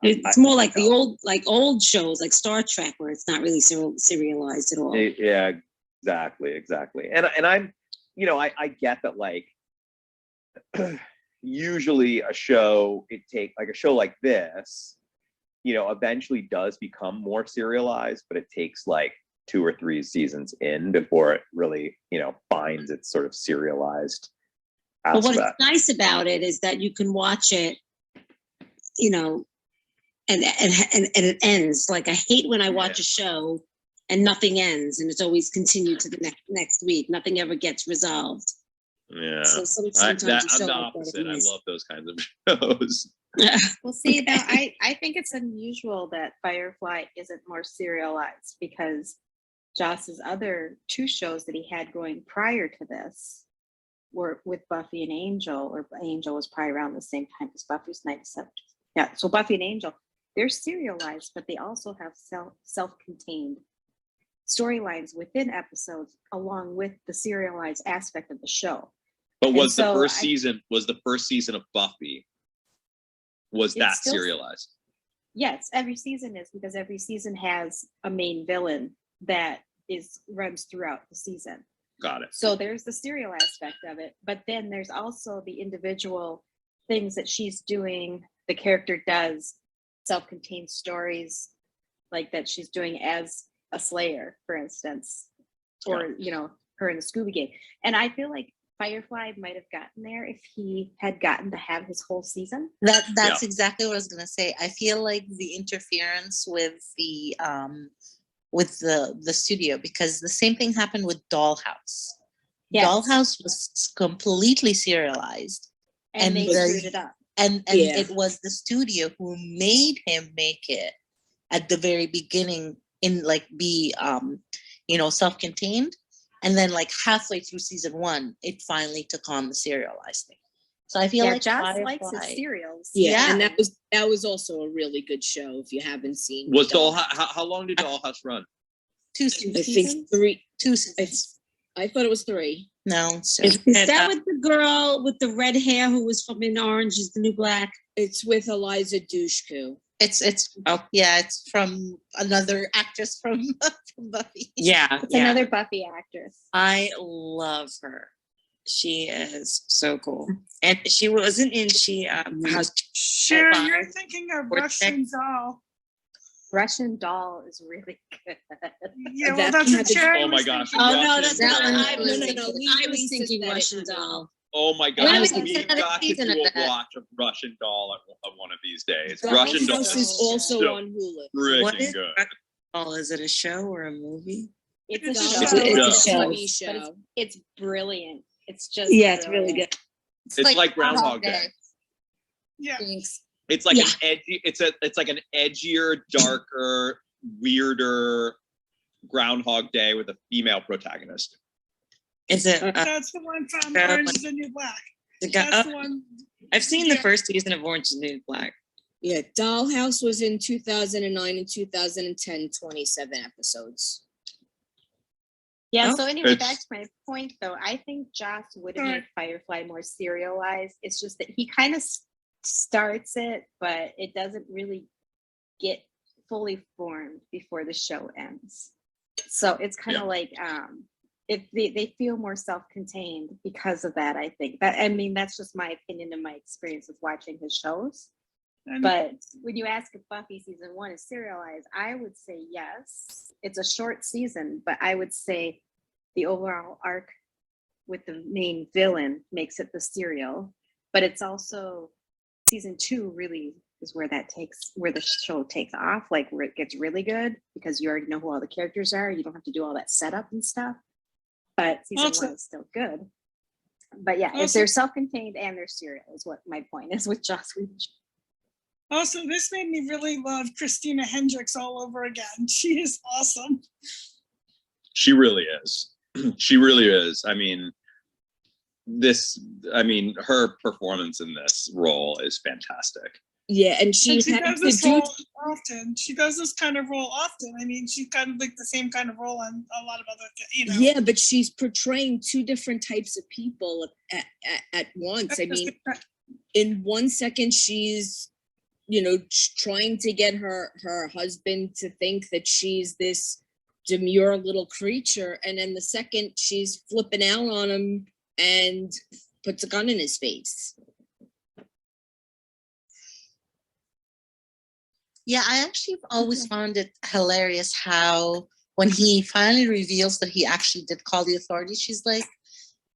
it's more like the old shows like Star Trek, where it's not really serialized at all. Yeah, exactly. And I'm I get that, like usually a show like this eventually does become more serialized, but it takes like 2 or 3 seasons in before it really finds its sort of serialized aspect. But what's nice about it is that you can watch it and it ends. Like, I hate when I watch a show and nothing ends, and it's always continued to the next week. Nothing ever gets resolved. Yeah, So I'm the opposite. I love those kinds of shows. Well, see, now I think it's unusual that Firefly isn't more serialized, because Joss's other 2 shows that he had going prior to this were with Buffy and Angel, or Angel was probably around the same time as Buffy's 97. Yeah, so Buffy and Angel, they're serialized, but they also have self-contained storylines within episodes, along with the serialized aspect of the show. But was the first season of Buffy, was that still serialized? Yes, every season is, because every season has a main villain that runs throughout the season. Got it. So there's the serial aspect of it, but then there's also the individual things that she's doing. The character does self-contained stories, like that she's doing as a Slayer, for instance, or her in the Scooby Gang. And I feel like Firefly might have gotten there if he had gotten to have his whole season. That's exactly what I was gonna say. I feel like the interference with the studio, because the same thing happened with Dollhouse. Yes. Dollhouse was completely serialized, and they screwed it up. And it was the studio who made him make it at the very beginning in like be self-contained, and then like halfway through season 1 it finally took on the serialized thing. So I feel like Joss likes his serials. Yeah, and that was also a really good show. If you haven't seen, Was how long did Dollhouse run? 2 seasons. I think 3. 2 seasons. I thought it was 3. No, so. Is that with the girl with the red hair who was from In Orange Is the New Black? It's with Eliza Dushku. It's from another actress from Buffy. Yeah, it's another Buffy actress. I love her. She is so cool, and she wasn't in. Sure, you're thinking of Russian Doll. Russian Doll is really good. Yeah, well, that's a show. Oh my gosh! Oh no, that's Russian not. Doll. I was thinking Russian Doll. Oh my Well, gosh, we we've can got to do season of a that. watch of Russian Doll on one of these days. Dollhouse Russian Doll is also so on Hulu. What freaking is good. Russian Doll? Is it a show or a movie? It's It's a a show. It's a show. TV show. It's brilliant. It's just It's really good. It's like Groundhog Day. Yeah. It's like an edgy. It's like an edgier, darker, weirder Groundhog Day with a female protagonist. Is it? That's the one from Orange Is the New Black. That's the one. I've seen the first season of Orange Is the New Black. Yeah, Dollhouse was in 2009 and 2010, 27 episodes. Yeah, Oh. so anyway, back to my point though, I think Joss would have made Firefly more serialized. It's just that he kind of starts it, but it doesn't really get fully formed before the show ends. So it's kind of like if they feel more self-contained because of that. I think that, I mean, that's just my opinion and my experience with watching his shows. But when you ask if Buffy season 1 is serialized, I would say yes. It's a short season, but I would say the overall arc with the main villain makes it the serial. But it's also season 2 really is where the show takes off, like where it gets really good because you already know who all the characters are. You don't have to do all that setup and stuff. But season 1 is still good. But yeah, if they're self-contained and they're serial is what my point is with Joss Whedon. Also, this made me really love Christina Hendricks all over again. She is awesome. She really is. She really is. I mean, her performance in this role is fantastic. Yeah, and She does this role often. She does this kind of role often. I mean, she's kind of like the same kind of role on a lot of other things, Yeah, but she's portraying two different types of people at once. I mean, in one second she's trying to get her husband to think that she's this demure little creature, and then the second she's flipping out on him and puts a gun in his face. Yeah, I actually always found it hilarious how when he finally reveals that he actually did call the authorities, she's like,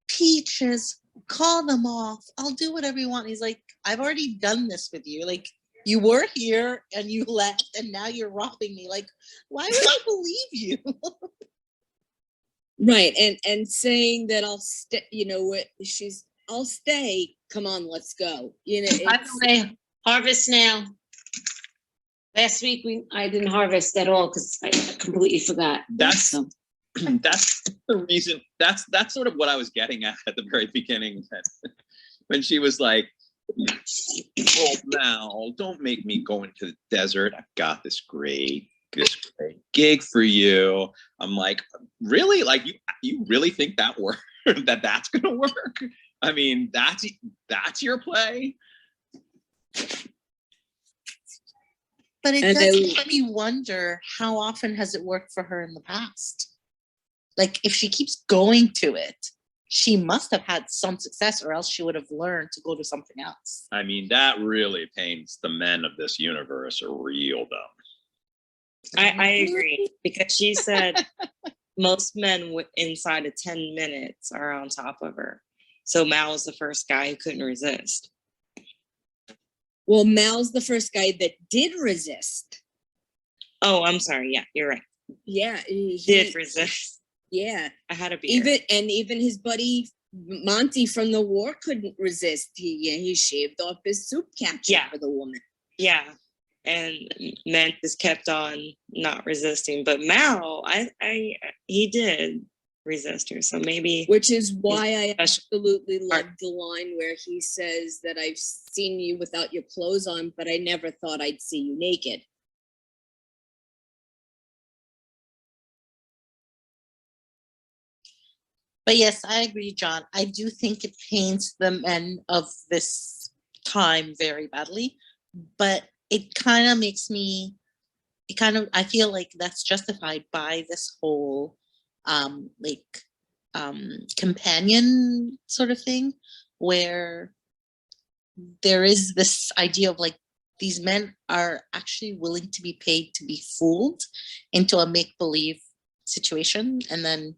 Peaches, call them off. I'll do whatever you want. And he's like, I've already done this with you. Like, you were here and you left and now you're robbing me. Like, why would I believe you? Right, and saying that I'll stay, I'll stay. Come on, let's go. By the way, harvest now. Last week I didn't harvest at all because I completely forgot. That's the reason. That's sort of what I was getting at the very beginning, when she was like, "Oh, Mal, don't make me go into the desert. I've got this great gig for you." I'm like, really? Like, you really think that that's gonna work? I mean, that's your play. But it does make me wonder, how often has it worked for her in the past? Like, if she keeps going to it, she must have had some success, or else she would have learned to go to something else. I mean, that really paints the men of this universe a real dumb. I agree, because she said most men inside of 10 minutes are on top of her. So Mal was the first guy who couldn't resist. Well, Mal's the first guy that did resist. Oh, I'm sorry. Yeah, you're right. Yeah, he did resist. Yeah, I had a beer. Even his buddy Monty from the war couldn't resist. He shaved off his soup capture for the woman. Yeah, and Mantis kept on not resisting, but Mal, he did resist her. So maybe, which is why I absolutely love the line where he says that I've seen you without your clothes on, but I never thought I'd see you naked. But yes, I agree, John. I do think it paints the men of this time very badly, but it kind of makes me, I feel like that's justified by this whole companion sort of thing, where there is this idea of like, these men are actually willing to be paid to be fooled into a make-believe situation, and then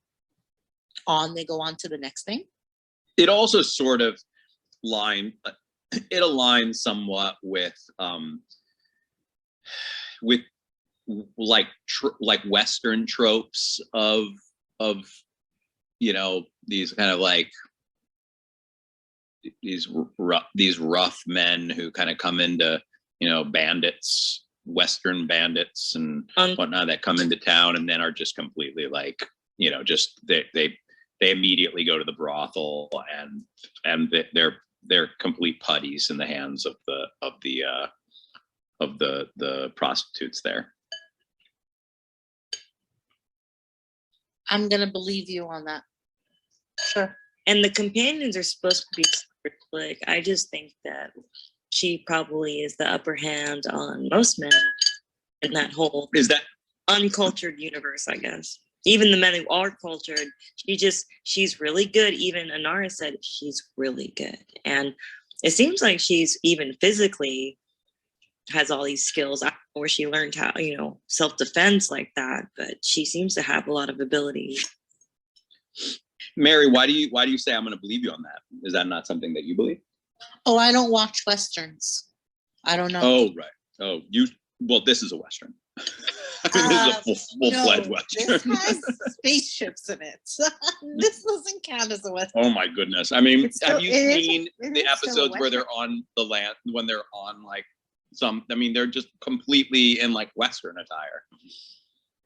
they go on to the next thing. It also sort of aligns somewhat with like Western tropes of these kind of like these rough men who kind of come into bandits, Western bandits and whatnot, that come into town and then are just completely like, just they immediately go to the brothel and they're complete putties in the hands of the prostitutes there. I'm gonna believe you on that. Sure. And the companions are supposed to be slick. I just think that she probably is the upper hand on most men in that whole Is that uncultured universe, I guess. Even the men who are cultured, she's really good. Even Anara said she's really good. And it seems like she's even physically has all these skills. I don't know where she learned how, self-defense like that, but she seems to have a lot of ability. Mary, why do you say I'm going to believe you on that? Is that not something that you believe? Oh, I don't watch Westerns. I don't know. Oh, right. Oh, this is a Western. This is a full-fledged Western. This has spaceships in it. This doesn't count as a Western. Oh my goodness. I mean, have you seen it the is still a episodes where they're on the land, when they're on like they're just completely in like Western attire.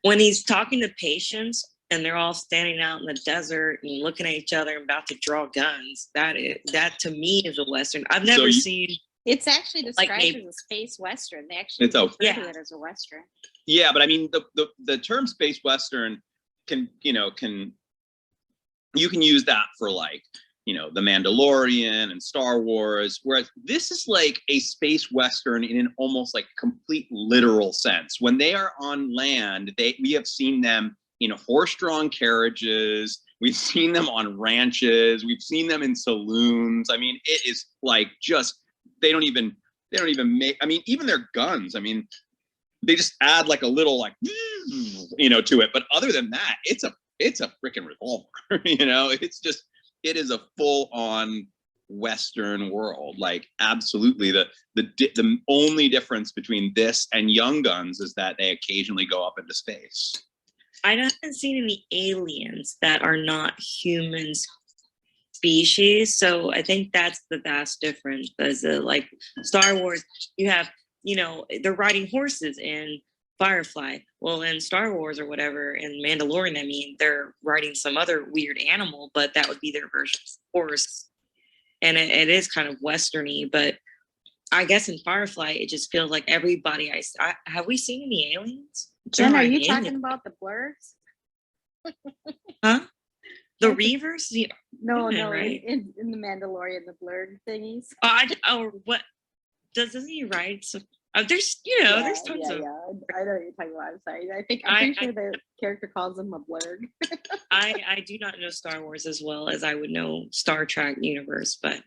When he's talking to patients and they're all standing out in the desert and looking at each other and about to draw guns, that to me is a Western. I've never seen. It's actually described Like as a space Western. They actually It's a- refer to Yeah. it as a Western. Yeah, but I mean the term space Western can you can use that for like, the Mandalorian and Star Wars, whereas this is like a space Western in an almost like complete literal sense. When they are on land, we have seen them in horse-drawn carriages, we've seen them on ranches, we've seen them in saloons. I mean, it is like just they don't even make, I mean, even their guns, I mean, they just add like a little like to it, but other than that, it's a freaking revolver. It is a full-on Western world. Like, absolutely. The only difference between this and Young Guns is that they occasionally go up into space. I haven't seen any aliens that are not human species, so I think that's the vast difference. As like Star Wars, you have, they're riding horses in Firefly. Well, in Star Wars or whatever, in Mandalorian, I mean, they're riding some other weird animal, but that would be their version of horse. And it is kind of Westerny, but I guess in Firefly, it just feels like everybody. Have we seen any aliens? Jen, There are aren't you any talking aliens. about the blurs? Huh? The I think- Reavers? No, Yeah, no, right. in the Mandalorian, the blurred thingies. What? Doesn't he ride? So, there's, there's tons of. I know what you're talking about. I'm sorry. I'm pretty sure the character calls him a blurred. I do not know Star Wars as well as I would know Star Trek universe, but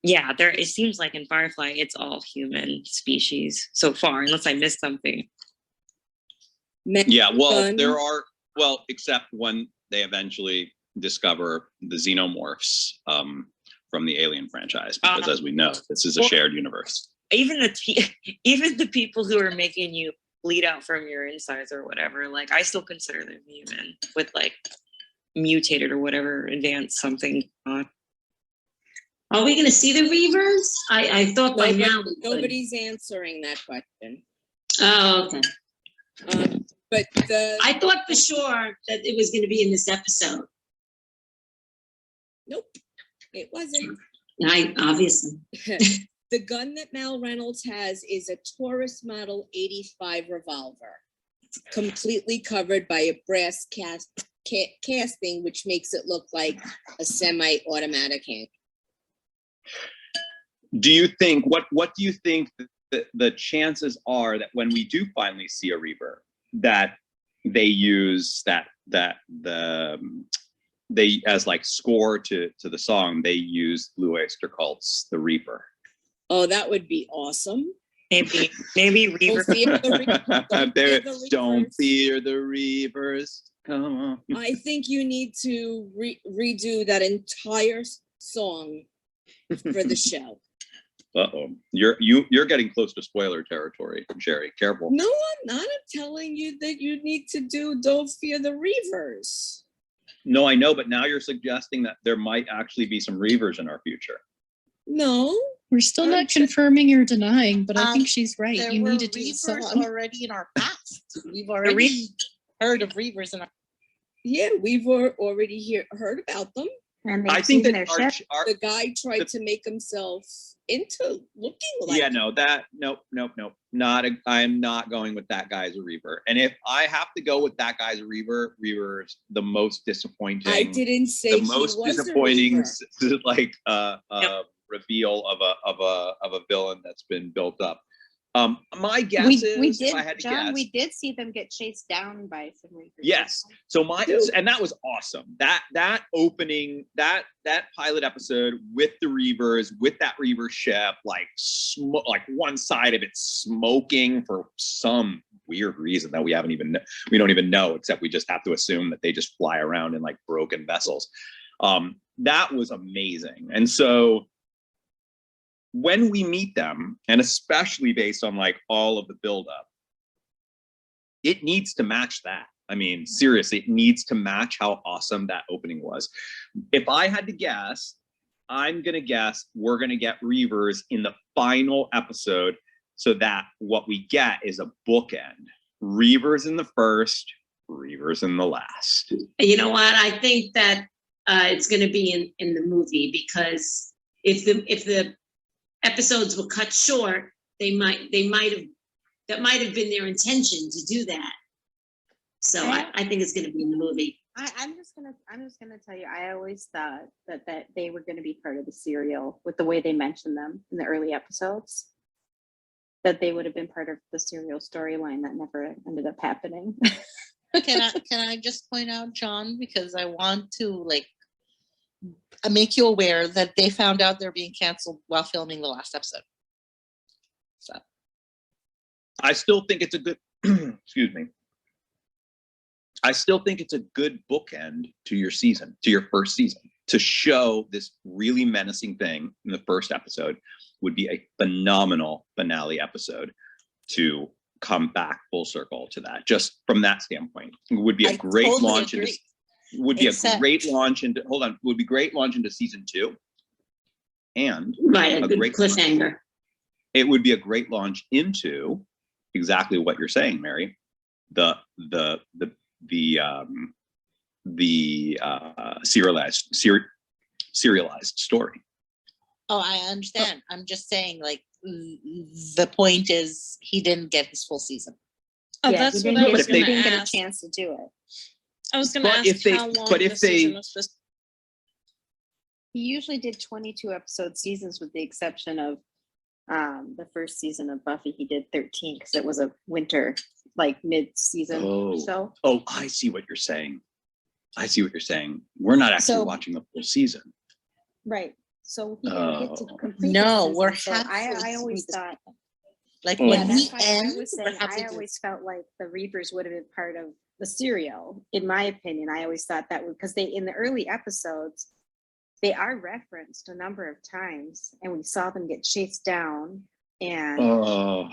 yeah, it seems like in Firefly it's all human species so far, unless I missed something. Yeah, well, Gun. except when they eventually discover the xenomorphs from the Alien franchise, because as we know, this is a shared universe. Even the people who are making you bleed out from your insides or whatever, like I still consider them human with like mutated or whatever advanced something on. Are we going to see the Reavers? I thought by now. we would. Nobody's answering that question. Oh, okay. But I thought for sure that it was going to be in this episode. nope, it wasn't. Obviously. The gun that Mal Reynolds has is a Taurus Model 85 revolver, completely covered by a brass casting, which makes it look like a semi-automatic hand. Do you think what do you think the chances are that when we do finally see a Reaver, that they use they as like score to the song, they use Blue Oyster Cult's The Reaper? Oh, that would be awesome. Maybe Reaver. Don't fear the Don't Reavers. fear the Reavers. Come on. I think you need to redo that entire song for the show. Uh-oh. You're getting close to spoiler territory, Sherry. Careful. No, I'm not. I'm telling you that you need to do Don't Fear the Reavers. No, I know, but now you're suggesting that there might actually be some Reavers in our future. No. We're still not confirming or denying, but I think she's right. There You were need to do the Reavers song. already in our past. We've already heard of Reavers in our. Yeah, we've already heard about them. And I they've think seen that their ship. The guy tried to make himself into looking like. Yeah, no, I'm not going with that guy's a Reaver. And if I have to go with that guy's a Reaver, Reaver's the most disappointing. I didn't say the he most was disappointing, a Reaver. like reveal of a villain that's been built up. My guess is, we did, if I had to John, guess, we did see them get chased down by some Reapers. yes. So and that was awesome. That opening, that pilot episode with the Reavers, with that Reaver ship, like one side of it smoking for some weird reason that we don't even know, except we just have to assume that they just fly around in like broken vessels. That was amazing. And so when we meet them, and especially based on like all of the buildup, it needs to match that. I mean, seriously, it needs to match how awesome that opening was. If I had to guess, I'm going to guess we're going to get Reavers in the final episode, so that what we get is a bookend. Reavers in the first, Reavers in the last. You know what? I think that it's going to be in the movie, because if the episodes were cut short, that might have been their intention to do that. So I think it's going to be in the movie. I'm just gonna tell you, I always thought that they were gonna be part of the serial with the way they mentioned them in the early episodes. That they would have been part of the serial storyline that never ended up happening. Can I just point out, John, because I want to make you aware that they found out they're being canceled while filming the last episode. So I still think it's a good excuse me. I still think it's a good bookend to your season, to your first season. To show this really menacing thing in the first episode would be a phenomenal finale episode to come back full circle to that. Just from that standpoint, it would be a great launch into would be a great launch into season 2. And Right, a good great cliffhanger. It would be a great launch into exactly what you're saying, Mary. The serialized story. Oh, I understand. I'm just saying, the point is he didn't get his full season. Oh, Yeah, that's he what I was didn't going to get a ask. chance to do it. I was going to But ask if they- how long but if the season they- was supposed. He usually did 22 episode seasons, with the exception of the first season of Buffy. He did 13 because it was a winter, mid-season show. Oh, I see what you're saying. We're not actually So- watching the full season. Right. So he didn't get to Oh. complete. No, the we're season. So halfway I always through the thought. When Yeah, he that's why I ends, was we're saying halfway I through. always felt like the Reapers would have been part of the serial. In my opinion, I always thought that because they, in the early episodes, they are referenced a number of times, and we saw them get chased down, and Oh.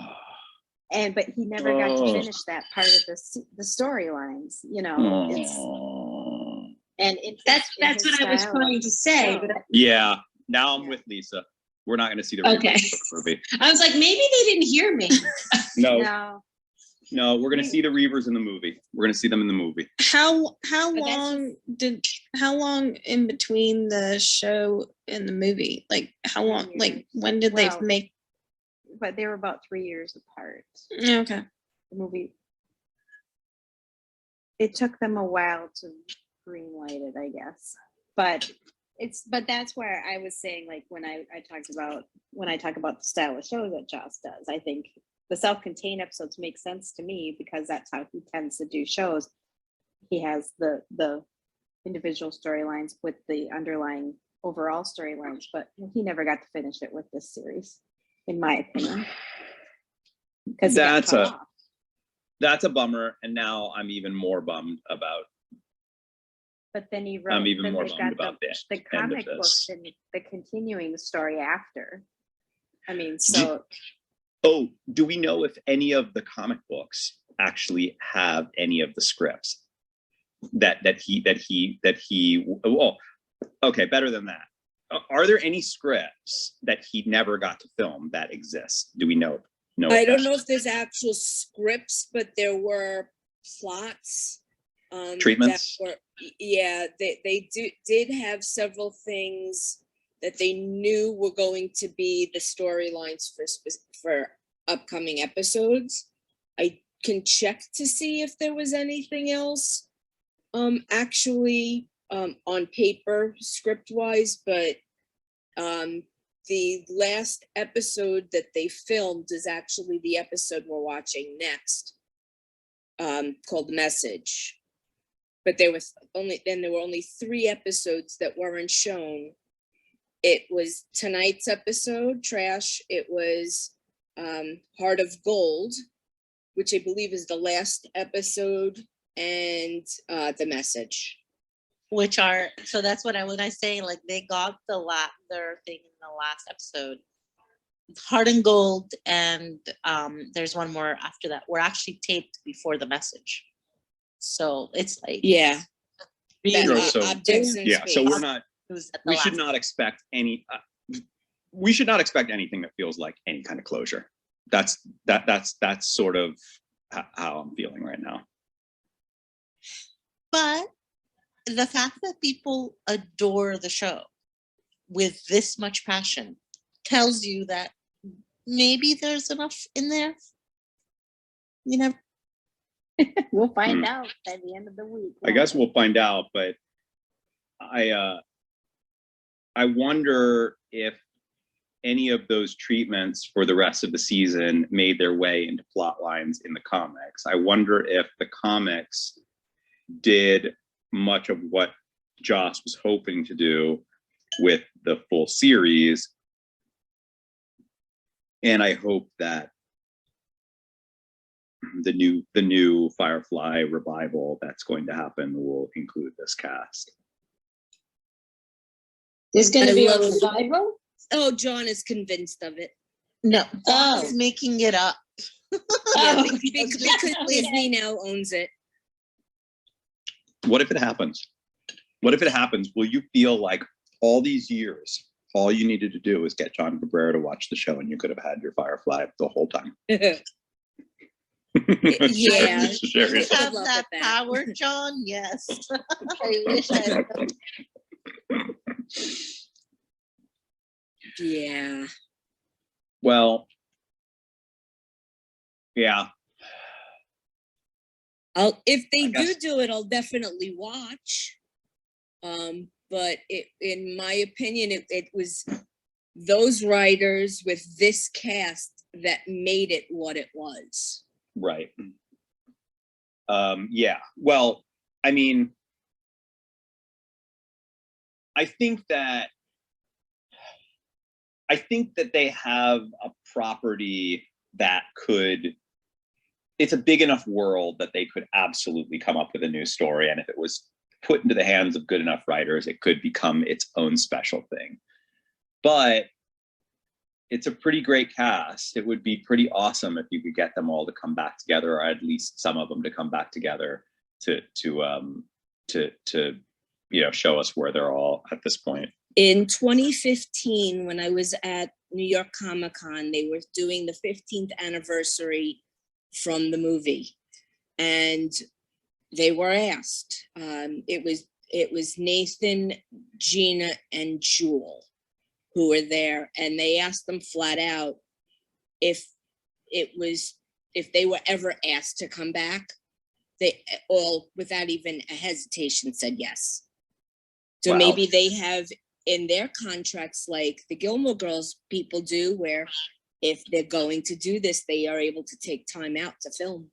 but he never got to finish that part of the storylines. And That's what I was trying to say. But Yeah. Now I'm with Lisa. We're not going to see the Okay. movie. I was like, maybe they didn't hear me. No, we're going to see the Reavers in the movie. We're going to see them in the movie. How But that's long in between the show and the movie? How long? When did Well, they make? But they were about 3 years apart. Okay. The movie. It took them a while to greenlight it, I guess. But that's where I was saying, when I talk about the style of show that Joss does, I think the self-contained episodes make sense to me because that's how he tends to do shows. He has the individual storylines with the underlying overall storylines, but he never got to finish it with this series, in my opinion. Because That's a bummer, and now I'm even more bummed about. But then he wrote. I'm even then more they've bummed got about the end of comic this. books and the continuing story after. I mean, so Oh, do we know if any of the comic books actually have any of the scripts that he? Well, okay, better than that. Are there any scripts that he never got to film that exist? Do we know? No, I don't know if there's actual scripts, but there were plots. Treatments? They did have several things that they knew were going to be the storylines for upcoming episodes. I can check to see if there was anything else actually on paper script wise, but the last episode that they filmed is actually the episode we're watching next, called The Message. But there were only 3 episodes that weren't shown. It was tonight's episode, Trash. It was Heart of Gold, which I believe is the last episode, and The Message. Which are, so that's what when I say, like, they got their thing in the last episode. Heart and Gold, and there's one more after that, were actually taped before The Message. So it's like, Yeah. really, So- Objects in Yeah, so Space. we're not, it was at the we should last- not expect any, we should not expect anything that feels like any kind of closure. That's sort of how I'm feeling right now. But the fact that people adore the show with this much passion tells you that maybe there's enough in there. You know, We'll find out by the end of the week. I guess we'll find out, but I wonder if any of those treatments for the rest of the season made their way into plot lines in the comics. I wonder if the comics did much of what Joss was hoping to do with the full series. And I hope that the new Firefly revival that's going to happen will include this cast. There's going I to be a love it. revival? Oh, John is convinced of it. no, Oh. he's making it up. Yeah, Oh, because Disney now owns it. What if it happens? What if it happens? Will you feel like all these years, all you needed to do was get John Cabrera to watch the show and you could have had your Firefly the whole time? Yeah. Sherry. You have love that that. power, John. Yes. I wish I Yeah. Well, yeah. If they I guess- do it, I'll definitely watch. But in my opinion, it was those writers with this cast that made it what it was. Right. Yeah. Well, I mean, I think that they have a property that it's a big enough world that they could absolutely come up with a new story. And if it was put into the hands of good enough writers, it could become its own special thing. But it's a pretty great cast. It would be pretty awesome if you could get them all to come back together, or at least some of them to come back together to show us where they're all at this point. In 2015, when I was at New York Comic-Con, they were doing the 15th anniversary from the movie, and they were asked. It was Nathan, Gina, and Jewel who were there, and they asked them flat out if they were ever asked to come back. They all, without even a hesitation, said yes. So Wow. maybe they have in their contracts, like the Gilmore Girls people do, where if they're going to do this, they are able to take time out to film.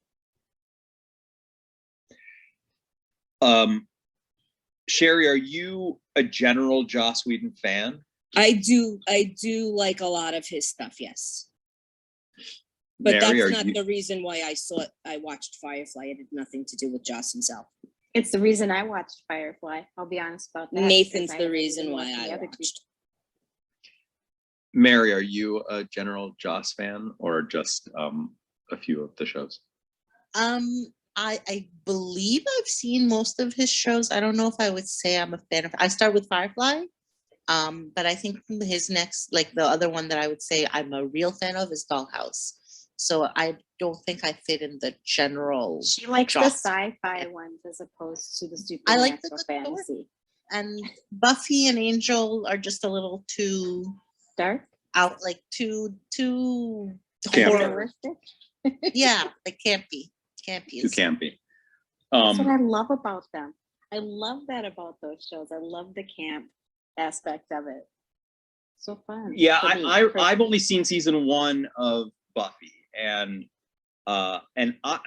Sherry, are you a general Joss Whedon fan? I do like a lot of his stuff, yes. But Mary, that's are not you- the reason why I watched Firefly. It had nothing to do with Joss himself. It's the reason I watched Firefly. I'll be honest about that. Nathan's because I the haven't reason even why watched the I other two. watched. Mary, are you a general Joss fan, or just a few of the shows? I believe I've seen most of his shows. I don't know if I would say I'm a fan of. I start with Firefly, but I think his next, like the other one that I would say I'm a real fan of is Dollhouse. So I don't think I fit in the general. She likes the Joss. sci-fi ones as opposed to the I like the supernatural good story. fantasy. And Buffy and Angel are just a little too Dark, out, like too Campy. horror. realistic. Yeah, like campy. You can't be. That's what I love about them. I love that about those shows. I love the camp aspect of it. So fun. Yeah, For I've only seen season 1 of Buffy, and I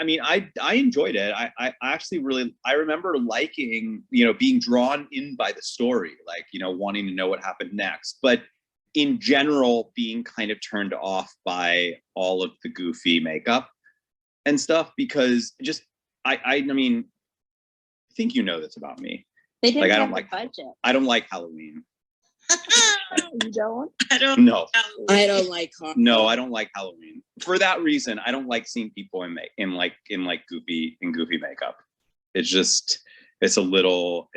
mean I enjoyed it. I actually really, I remember liking, being drawn in by the story, like, wanting to know what happened next, but in general being kind of turned off by all of the goofy makeup and stuff, because just I mean, I think this about me. They didn't Like, I have don't the like budget. I don't like Halloween. You don't? I don't No. I don't like horror. No, I don't like Halloween. For that reason, I don't like seeing people in goofy makeup. It's just, it's a little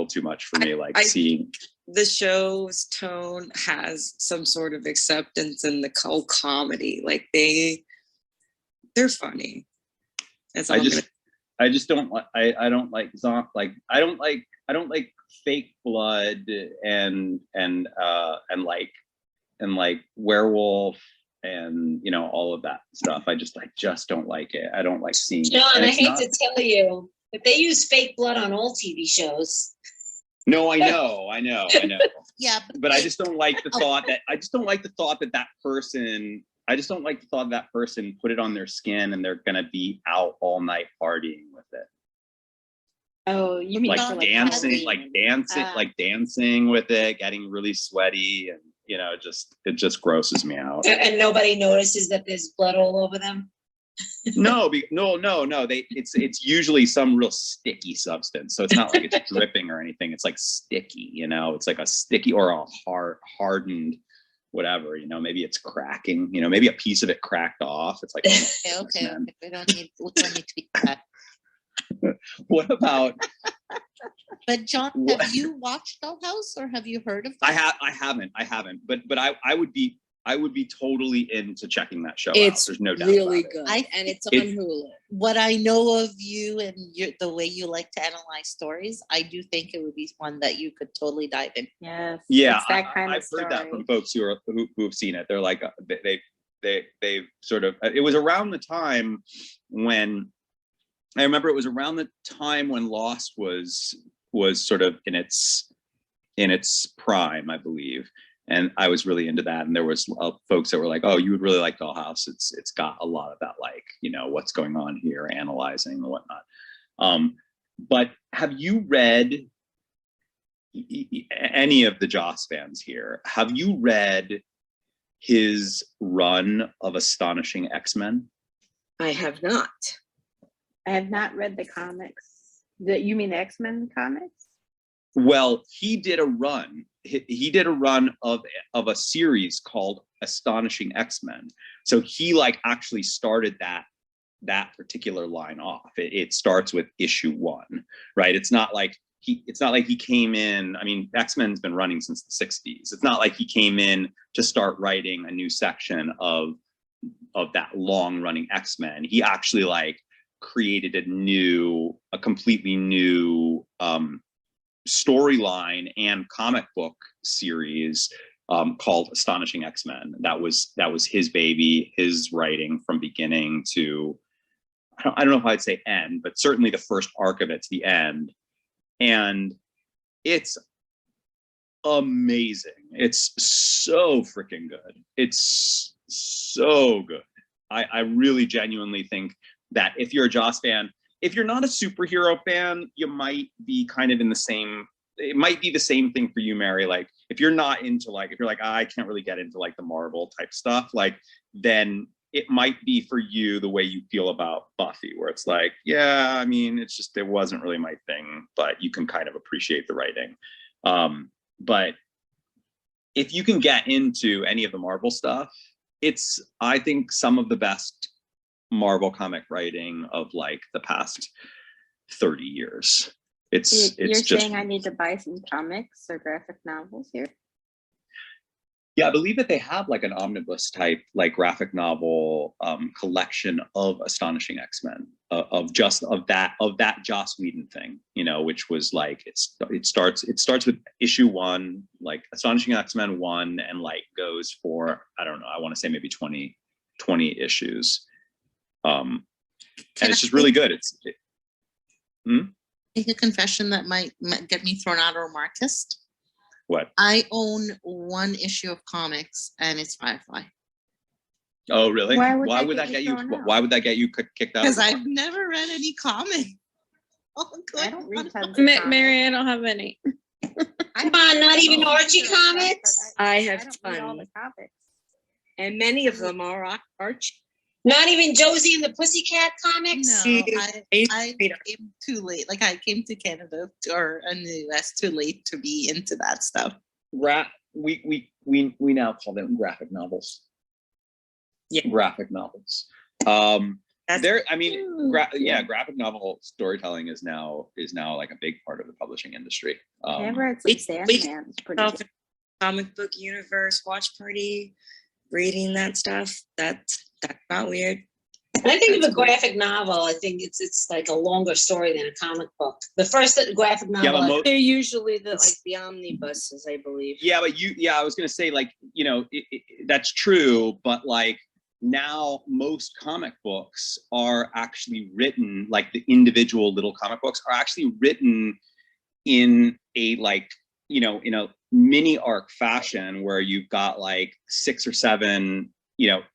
too much for me. Like, seeing the show's tone has some sort of acceptance in the whole comedy. Like they're funny. That's all I just don't like, I don't like I don't like fake blood and like werewolf and all of that stuff. I just don't like it. I don't like seeing John, it. I hate to tell you, but they use fake blood on all TV shows. No, I know. Yeah, But I just don't like the thought that that person put it on their skin and they're gonna be out all night partying with it. Oh, you mean Like for, dancing, Halloween. dancing with it, getting really sweaty, and it just grosses me out. And nobody notices that there's blood all over them. No. It's usually some real sticky substance, so it's not like it's dripping or anything. It's like sticky, it's like a sticky or a hardened whatever. Maybe it's cracking. Maybe a piece of it cracked off. It's like, okay. We don't need to be that. What about? But John, have you watched Doll House or have you heard of it? I haven't. But I would be totally into checking that show out. It's There's no doubt really about it. good, and it's on Hulu. What I know of you and the way you like to analyze stories, I do think it would be one that you could totally dive in. Yes. Yeah, It's that kind of I've heard that story. from folks who have seen it. They're like, they sort of. It was around the time when, I remember it was around the time when Lost was sort of in its prime, I believe. And I was really into that. And there was folks that were like, oh, you would really like Dollhouse. It's got a lot of that, like, what's going on here, analyzing and whatnot. But have you read, any of the Joss fans here, have you read his run of Astonishing X-Men? I have not. I have not read the comics. You mean the X-Men comics? Well, he did a run. He did a run of a series called Astonishing X-Men. So he actually started that particular line off. It starts with issue 1, right? It's not like he came in. I mean, X-Men's been running since the 60s. It's not like he came in to start writing a new section of that long running X-Men. He actually created a completely new storyline and comic book series called Astonishing X-Men. That was his baby, his writing from beginning to, I don't know if I'd say end, but certainly the first arc of it to the end. And it's amazing. It's so freaking good. It's so good. I really genuinely think that if you're a Joss fan, if you're not a superhero fan, you might be kind of in the same, it might be the same thing for you, Mary. Like, if you're not into if you're like, I can't really get into the Marvel type stuff, then it might be for you the way you feel about Buffy, where it's like, yeah, I mean, it's just, it wasn't really my thing, but you can kind of appreciate the writing. But if you can get into any of the Marvel stuff, it's, I think, some of the best Marvel comic writing of the past 30 years. You're just saying I need to buy some comics or graphic novels here? Yeah, I believe that they have an omnibus type graphic novel collection of Astonishing X-Men, of that Joss Whedon thing, which was it starts with issue 1, Astonishing X-Men 1, and goes for, I don't know, I want to say maybe 20 issues. And it's just really good. Make a confession that might get me thrown out or Marxist. What? I own one issue of comics, and it's Firefly. Oh, really? Why would that that get get you you? thrown out? Why would that get you kicked out? Because I've never read any comic. Oh, I good. don't read tons of Mary, I don't have any. Come on, not even Oh. Archie comics? I have don't read all the tons, comics. and many of them are Archie. Not even Josie and the Pussycat comics? No, See, I came too late. Like I came to Canada or in the US too late to be into that stuff. We now call them graphic novels. Yeah. Graphic novels. That's- Graphic novel storytelling is now like a big part of the publishing industry. I have read some we- Sandman. It's pretty Self- good. comic book universe watch party, reading that stuff. That's not weird. And I think of a graphic novel, I think it's like a longer story than a comic book. The first graphic Yeah, novel. but They're usually the omnibuses, I believe. Yeah, but I was gonna say, like, that's true, but like now most comic books are actually written, like the individual little comic books are actually written in a in a mini arc fashion where you've got like 6 or 7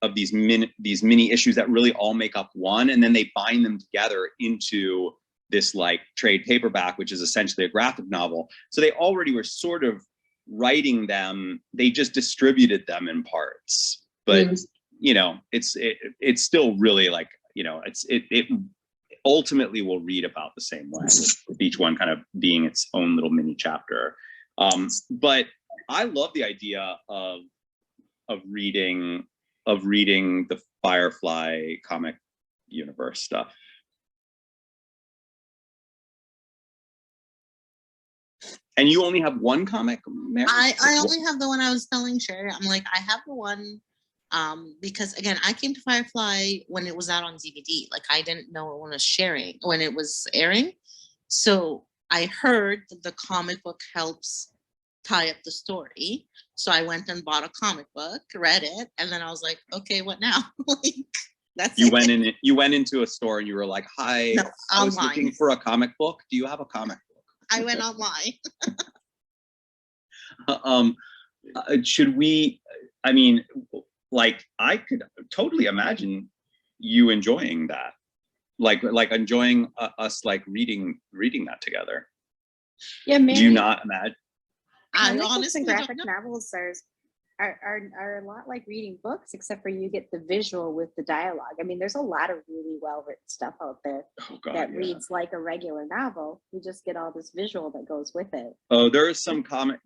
of these mini issues that really all make up one, and then they bind them together into this like trade paperback, which is essentially a graphic novel. So they already were sort of writing them, they just distributed them in parts, but it's still really like, it ultimately will read about the same way, with each one kind of being its own little mini chapter. But I love the idea of reading the Firefly comic universe stuff. And you only have one comic, Mary? I only have the one I was telling Sherry. I'm like, I have the one because again, I came to Firefly when it was out on DVD. Like I didn't know when it was airing. So I heard that the comic book helps tie up the story. So I went and bought a comic book, read it, and then I was like, okay, what now? Like that's You it. went into a store and you were like, hi, No, I was online. looking for a comic book. Do you have a comic book? I went online. Should we, I mean, like I could totally imagine you enjoying that. Like enjoying us like reading that together. Yeah, Do you Mary, not imagine? I comic books honestly and don't graphic know. novels are a lot like reading books, except for you get the visual with the dialogue. I mean, there's a lot of really well written stuff out there Oh God, that yeah. reads like a regular novel. You just get all this visual that goes with it. Oh, there are some comic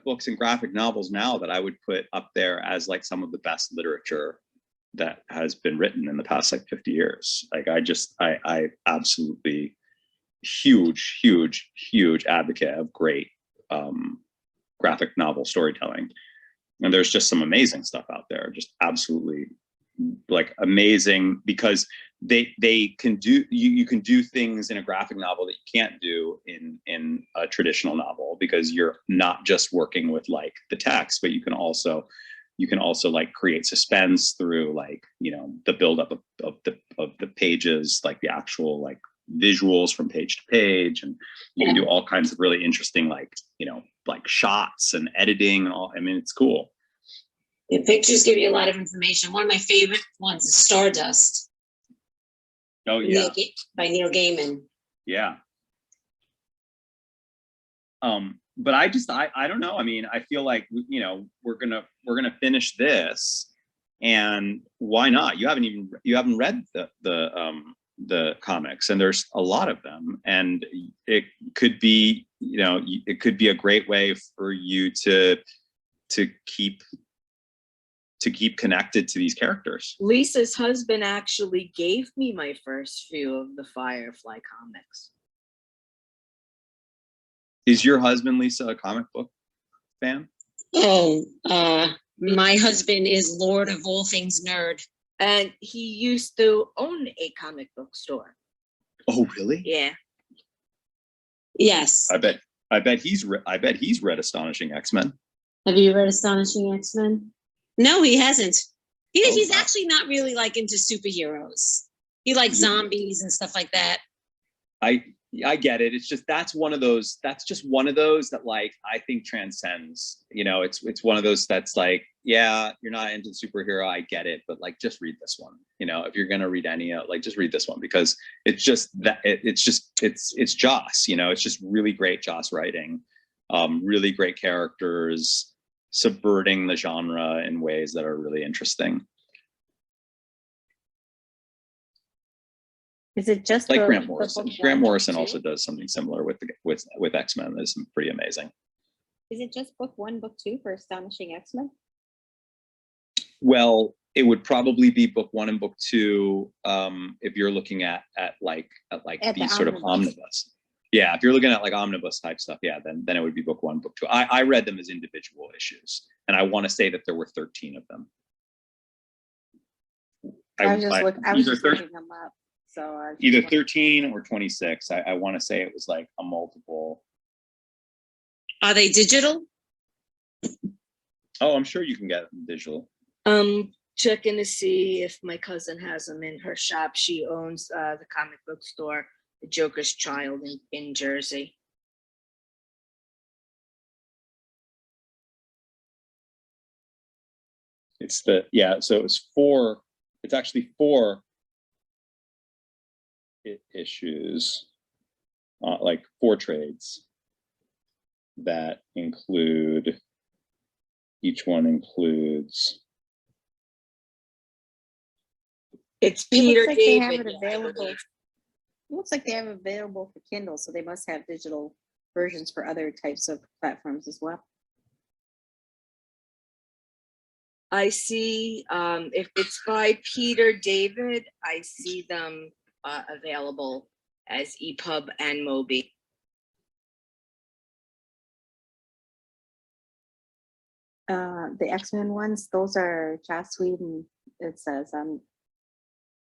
books and graphic novels now that I would put up there as like some of the best literature that has been written in the past like 50 years. Like I absolutely huge advocate of great graphic novel storytelling. And there's just some amazing stuff out there, just absolutely like amazing, because they can do, you can do things in a graphic novel that you can't do in a traditional novel, because you're not just working with like the text, but you can also like create suspense through like, the buildup of the pages, like the actual like visuals from page to page, and you can do all kinds of really interesting like like shots and editing and all. I mean, it's cool. The pictures give you a lot of information. One of my favorite ones is Stardust. Oh yeah, by Neil Gaiman. yeah. But I don't know. I mean, I feel like we're gonna finish this, and why not? You haven't read the comics, and there's a lot of them, and it could be it could be a great way for you to keep connected to these characters. Lisa's husband actually gave me my first few of the Firefly comics. Is your husband, Lisa, a comic book fan? Oh, my husband is Lord of all things nerd. And he used to own a comic book store. Oh, really? Yeah. Yes. I bet he's read Astonishing X-Men. Have you read Astonishing X-Men? No, he hasn't. He's wow. actually not really like into superheroes. He likes zombies and stuff like that. I get it. It's just that's just one of those that like I think transcends. You know, it's one of those that's like, yeah, you're not into superhero, I get it, but like just read this one. You know, if you're gonna read any, like just read this one because it's just that it's Joss. You know, it's just really great Joss writing, really great characters, subverting the genre in ways that are really interesting. Is it just Like the- Grant the Morrison. book Grant one, Morrison book also two? does something similar with X-Men. That's pretty amazing. Is it just book 1, book 2 for Astonishing X-Men? Well, it would probably be book 1 and book 2 if you're looking at like At the the sort of omnibus. Yeah, if you're looking at like omnibus type stuff, yeah, then it would be book 1, book 2. I read them as individual issues, and I want to say that there were 13 of them. I was just either looking them up. So I was either just 13 or 26. I want to say it was like a multiple. Are they digital? Oh, I'm sure you can get them digital. Checking to see if my cousin has them in her shop. She owns the comic book store, The Joker's Child in Jersey. It's so it's actually 4 issues, like 4 trades that include, each one includes. It's It Peter looks like they have David. it available. It looks like they have it available for Kindle, so they must have digital versions for other types of platforms as well. I see, if it's by Peter David, I see them available as EPUB and Mobi. The X-Men ones, those are Joss Whedon. It says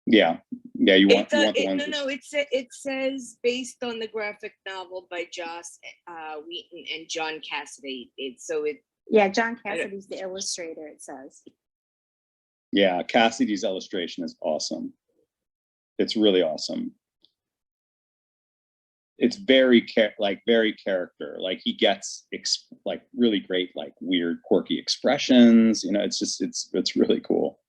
Yeah, you want the ones. It says based on the graphic novel by Joss Whedon and John Cassidy. yeah, John Cassidy's the illustrator. It says. Yeah, Cassidy's illustration is awesome. It's really awesome. It's very character. Like he gets like really great, like weird, quirky expressions. You know, it's really cool.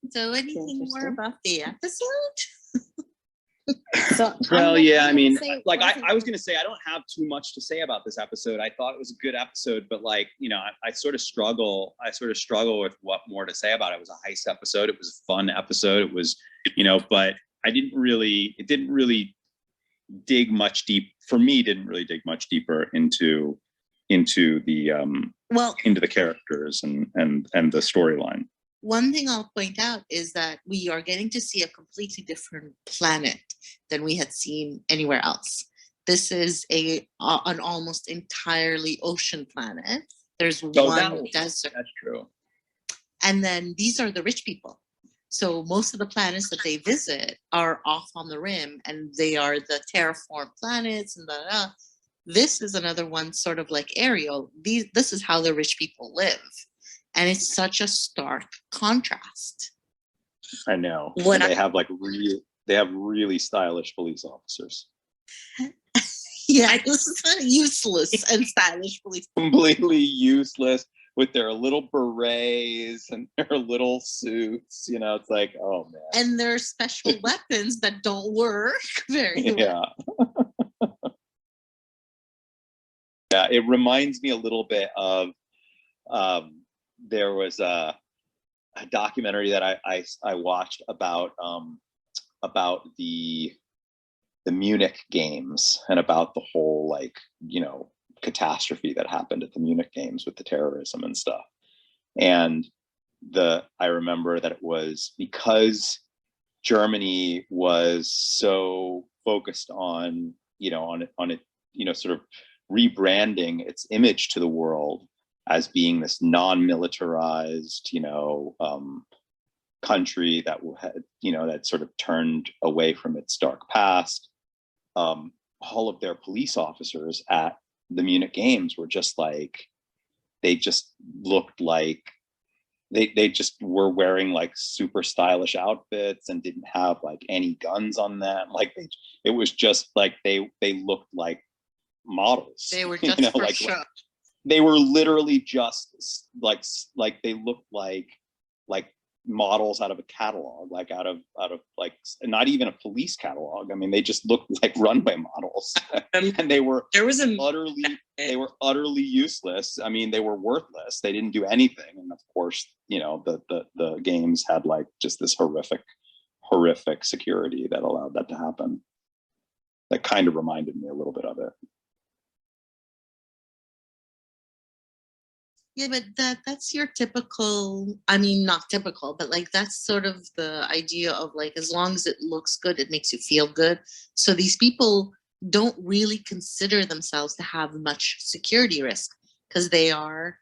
So anything more interesting. about the episode? So Well, yeah, I mean, like I I was gonna say, I don't have too much to say about this episode. I thought it was a good episode, but like, you know, I sort of struggle with what more to say about it. It was a heist episode. It was a fun episode. It was, you know, but it didn't really dig much didn't really dig much deeper into the characters and the storyline. One thing I'll point out is that we are getting to see a completely different planet than we had seen anywhere else. This is an almost entirely ocean planet. There's one desert. That's true. And then these are the rich people. So most of the planets that they visit are off on the rim, and they are the terraformed planets and This is another one, sort of like Ariel. This is how the rich people live. And it's such a stark contrast. I know. What they have really stylish police officers. Yeah, this is useless and stylish police. Completely useless with their little berets and their little suits. You know, it's like, oh man. And their special weapons that don't work very well. Yeah. Yeah, it reminds me a little bit of there was a documentary that I watched about the Munich games and about the whole, like, you know, catastrophe that happened at the Munich games with the terrorism and stuff. And I remember that it was because Germany was so focused on, you know, on it, you know, sort of rebranding its image to the world as being this non-militarized, you know, country that had, you know, that sort of turned away from its dark past. All of their police officers at the Munich games were just like they just looked like they just were wearing like super stylish outfits and didn't have like any guns on them. Like it was just like they looked like models. They were you just know, for like show. they were literally just like they looked like models out of a catalog, like out of like not even a police catalog. I mean, they just looked like runway models, and they were utterly useless. I mean, they were worthless. They didn't do anything, and of course, you know, the games had like just this horrific security that allowed that to happen. That kind of reminded me a little bit of it. Yeah, but that's your typical, I mean, not typical, but like that's sort of the idea of like, as long as it looks good, it makes you feel good. So these people don't really consider themselves to have much security risk because they are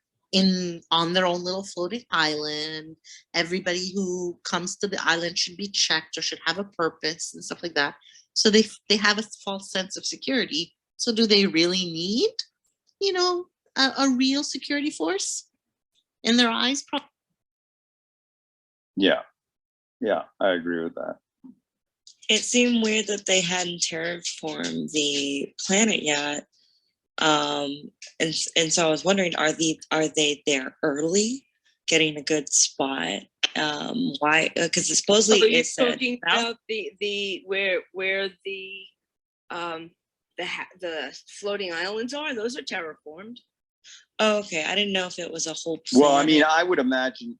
on their own little floating island. Everybody who comes to the island should be checked or should have a purpose and stuff like that. So they have a false sense of security. So do they really need, you know, a real security force in their eyes? Yeah, I agree with that. It seemed weird that they hadn't terraformed the planet yet. And so I was wondering, are they there early, getting a good spot? Why? Because supposedly Are you it said talking about the where the floating islands are? Those are terraformed. Oh, okay. I didn't know if it was a whole planet. Well, I mean, I would imagine,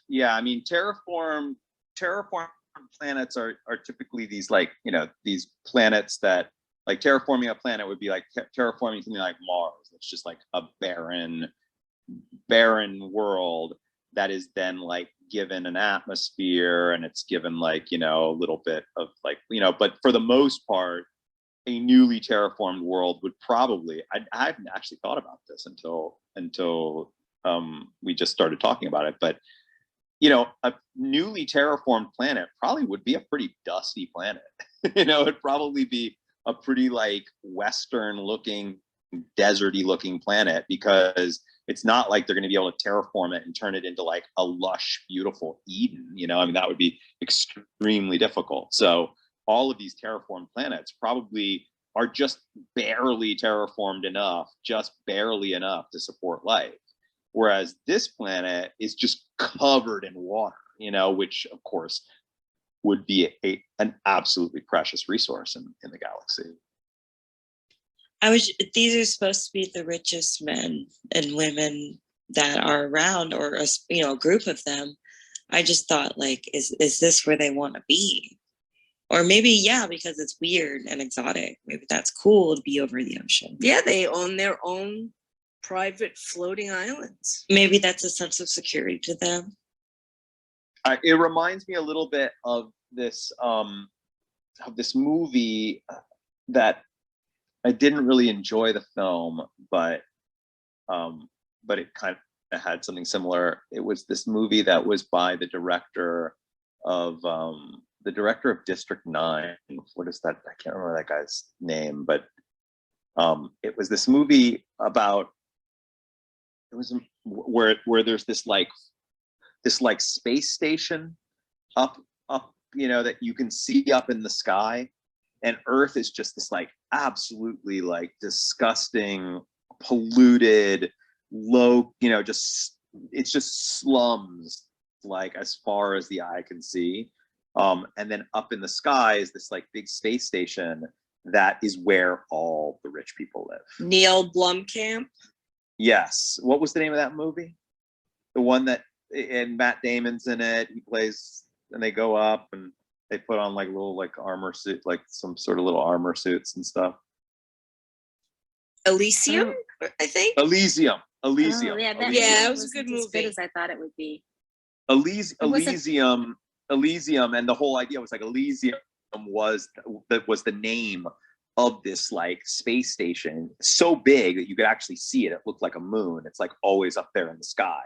yeah, I mean, terraform planets are typically these, like, you know, these planets that, like, terraforming a planet would be like terraforming something like Mars. It's just like a barren world that is then like given an atmosphere, and it's given like, you know, a little bit of like, you know, but for the most part, a newly terraformed world would probably, I haven't actually thought about this until we just started talking about it, but you know, a newly terraformed planet probably would be a pretty dusty planet. You know, it'd probably be a pretty like Western looking, deserty looking planet, because it's not like they're going to be able to terraform it and turn it into like a lush, beautiful Eden. You know, I mean, that would be extremely difficult. So all of these terraformed planets probably are just barely terraformed enough, just barely enough to support life. Whereas this planet is just covered in water, you know, which of course would be an absolutely precious resource in the galaxy. These are supposed to be the richest men and women that are around, or a, you know, a group of them. I just thought, like, is this where they want to be? Or maybe, yeah, because it's weird and exotic. Maybe that's cool to be over the ocean. Yeah, they own their own private floating islands. Maybe that's a sense of security to them. It reminds me a little bit of this movie that I didn't really enjoy the film, but it kind of had something similar. It was this movie that was by the director of District 9. What is that? I can't remember that guy's name, but it was this movie about, it was where there's this like space station up, you know, that you can see up in the sky, and Earth is just this like absolutely like disgusting, polluted, low, you know, just, it's just slums like as far as the eye can see. And then up in the sky is this like big space station that is where all the rich people live. Neil Blomkamp. Yes. What was the name of that movie? The one that, and Matt Damon's in it. He plays, and they go up and they put on like little like armor suit, like some sort of little armor suits and stuff. Elysium, I think. Elysium. Oh, yeah, Yeah, it was a wasn't good as movie. as I thought it would be. Elysium, and the whole idea was like Elysium was the name of this like space station, so big that you could actually see it. It looked like a moon. It's like always up there in the sky,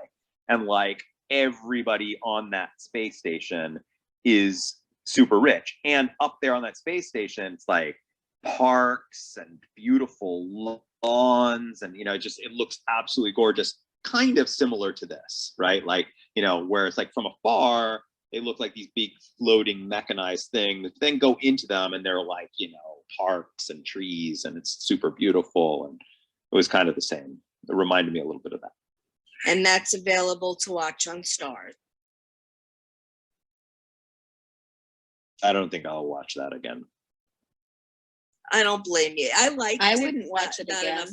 and like everybody on that space station is super rich. And up there on that space station, it's like parks and beautiful lawns, and just it looks absolutely gorgeous, kind of similar to this, right? Like, where it's like from afar they look like these big floating mechanized things, then go into them and they're like, parks and trees, and it's super beautiful. And it was kind of the same. It reminded me a little bit of that. And that's available to watch on Star. I don't think I'll watch that again. I don't blame you. I wouldn't watch it not again. enough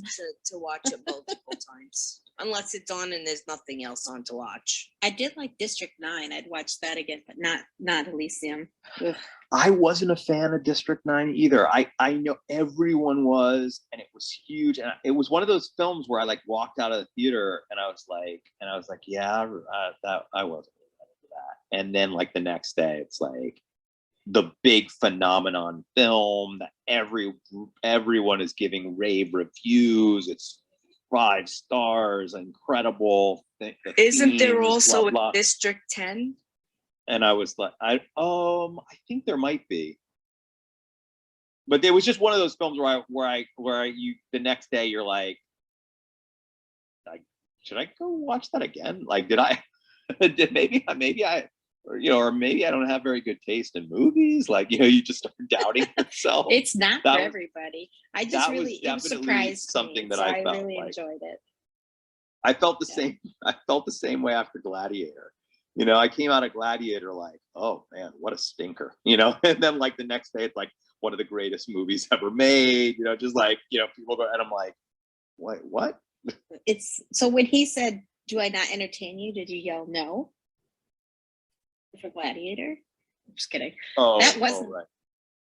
to watch it multiple times, unless it's on and there's nothing else on to watch. I did like District 9. I'd watch that again, but not Elysium. Ugh. I wasn't a fan of District 9 either. I know everyone was, and it was huge. And it was one of those films where I like walked out of the theater and I was like, yeah, that I wasn't ready for that. And then like the next day, it's like the big phenomenon film that everyone is giving rave reviews. It's 5 stars, incredible. Isn't there themes, also blah, blah. a District 10? And I was like, I think there might be, but it was just one of those films where you the next day you're like, should I go watch that again? Like, maybe I or maybe I don't have very good taste in movies. Like, you just start doubting yourself. It's not That for was- everybody. I just that really was it definitely surprised something me, that so I felt really like. enjoyed it. I felt the Yeah. same. I felt the same way after Gladiator. I came out of Gladiator like, oh man, what a stinker. And then like the next day, it's like one of the greatest movies ever made. Just like people go, and I'm like, what? It's so when he said, "Do I not entertain you?" Did you yell no for Gladiator? I'm just kidding. Oh, That wasn't- right.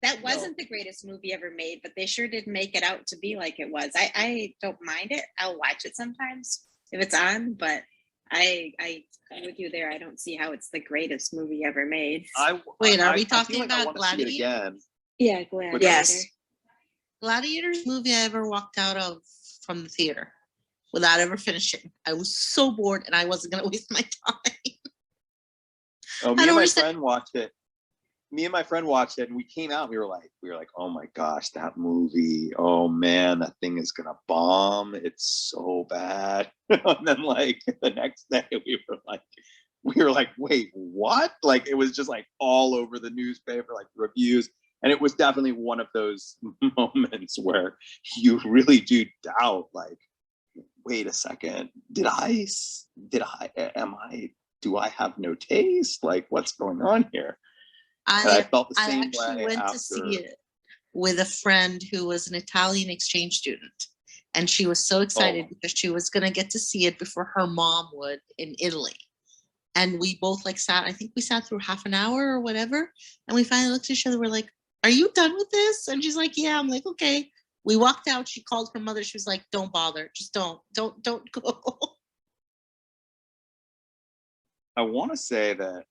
That No. wasn't the greatest movie ever made, but they sure did make it out to be like it was. I don't mind it. I'll watch it sometimes if it's on, but I with you there. I don't see how it's the greatest movie ever made. Wait, are we I feel talking like I about wanna see it Gladiator? again. Yeah, Gladiator. Yes. Gladiator's movie I ever walked out of from the theater without ever finishing. I was so bored and I wasn't going to waste my time. Oh, I me and don't my understand- friend watched it. And we came out and we were like, oh my gosh, that movie, oh man, that thing is gonna bomb. It's so bad. And then like the next day we were like, wait, what? Like it was just like all over the newspaper, like reviews. And it was definitely one of those moments where you really do doubt, like, wait a second, do I have no taste? Like what's going on here? And I felt the same actually way went after. to see it with a friend who was an Italian exchange student. And she was so excited because she was going to get to see it before her mom would in Italy. And we both like sat, I think we sat through half an hour or whatever. And we finally looked at each other. We're like, are you done with this? And she's like, yeah. I'm like, okay. We walked out. She called her mother. She was like, don't bother. Just don't go. I want to say that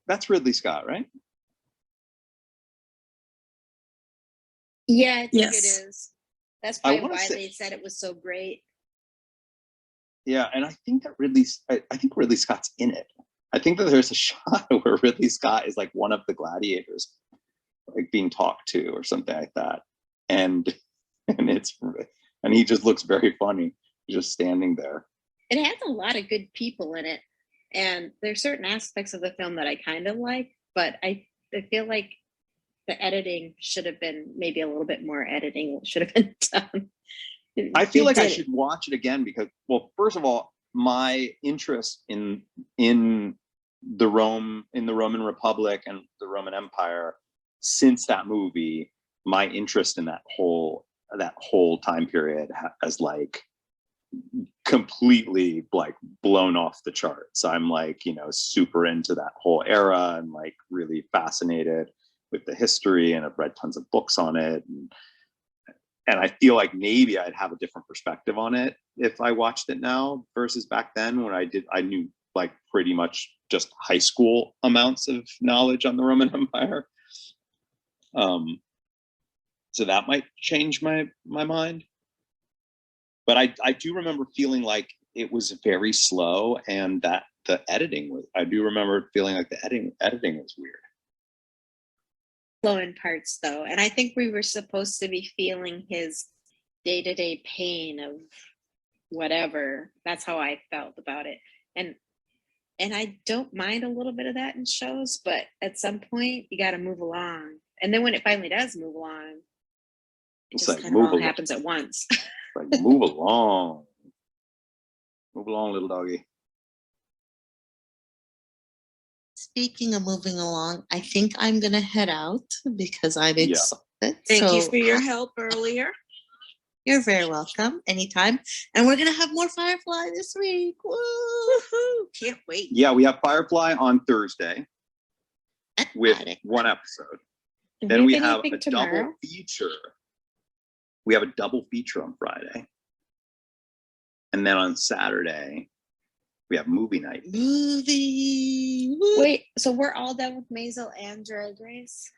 that's Ridley Scott, right? Yeah, I think Yes. it is. That's I probably wanna why say- they said it was so great. Yeah, and I think that I think Ridley Scott's in it. I think that there's a shot where Ridley Scott is like one of the gladiators, like being talked to or something like that, and he just looks very funny, just standing there. It has a lot of good people in it, and there's certain aspects of the film that I kind of like, but I feel like the editing should have been maybe a little bit more editing should have been done. I feel They like I did. should watch it again because, well, first of all, my interest in the Roman Republic and the Roman Empire since that movie, my interest in that whole time period has like completely like blown off the charts. I'm like, super into that whole era and like really fascinated with the history, and I've read tons of books on it. And I feel like maybe I'd have a different perspective on it if I watched it now versus back then when I knew like pretty much just high school amounts of knowledge on the Roman Empire. So that might change my mind. But I do remember feeling like it was very slow and that the editing was, I do remember feeling like the editing was weird. slow in parts though. And I think we were supposed to be feeling his day-to-day pain of whatever. That's how I felt about it. And I don't mind a little bit of that in shows, but at some point you got to move along. And then when it finally does move along, it It's just like, kind of move all along. happens at once. Like, move along. Move along, little doggy. Speaking of moving along, I think I'm gonna head out because I'm Yeah. exhausted. Thank you So for your help earlier. you're very welcome anytime. And we're gonna have more Firefly this week. Woo! Woohoo! Can't wait. Yeah, we have Firefly on Thursday And with Friday. one episode. Do Then we have have anything a tomorrow? double feature. We have a double feature on Friday. And then on Saturday, we have movie night. Movie. Woo! Wait, so we're all done with Maisel and Drag Race?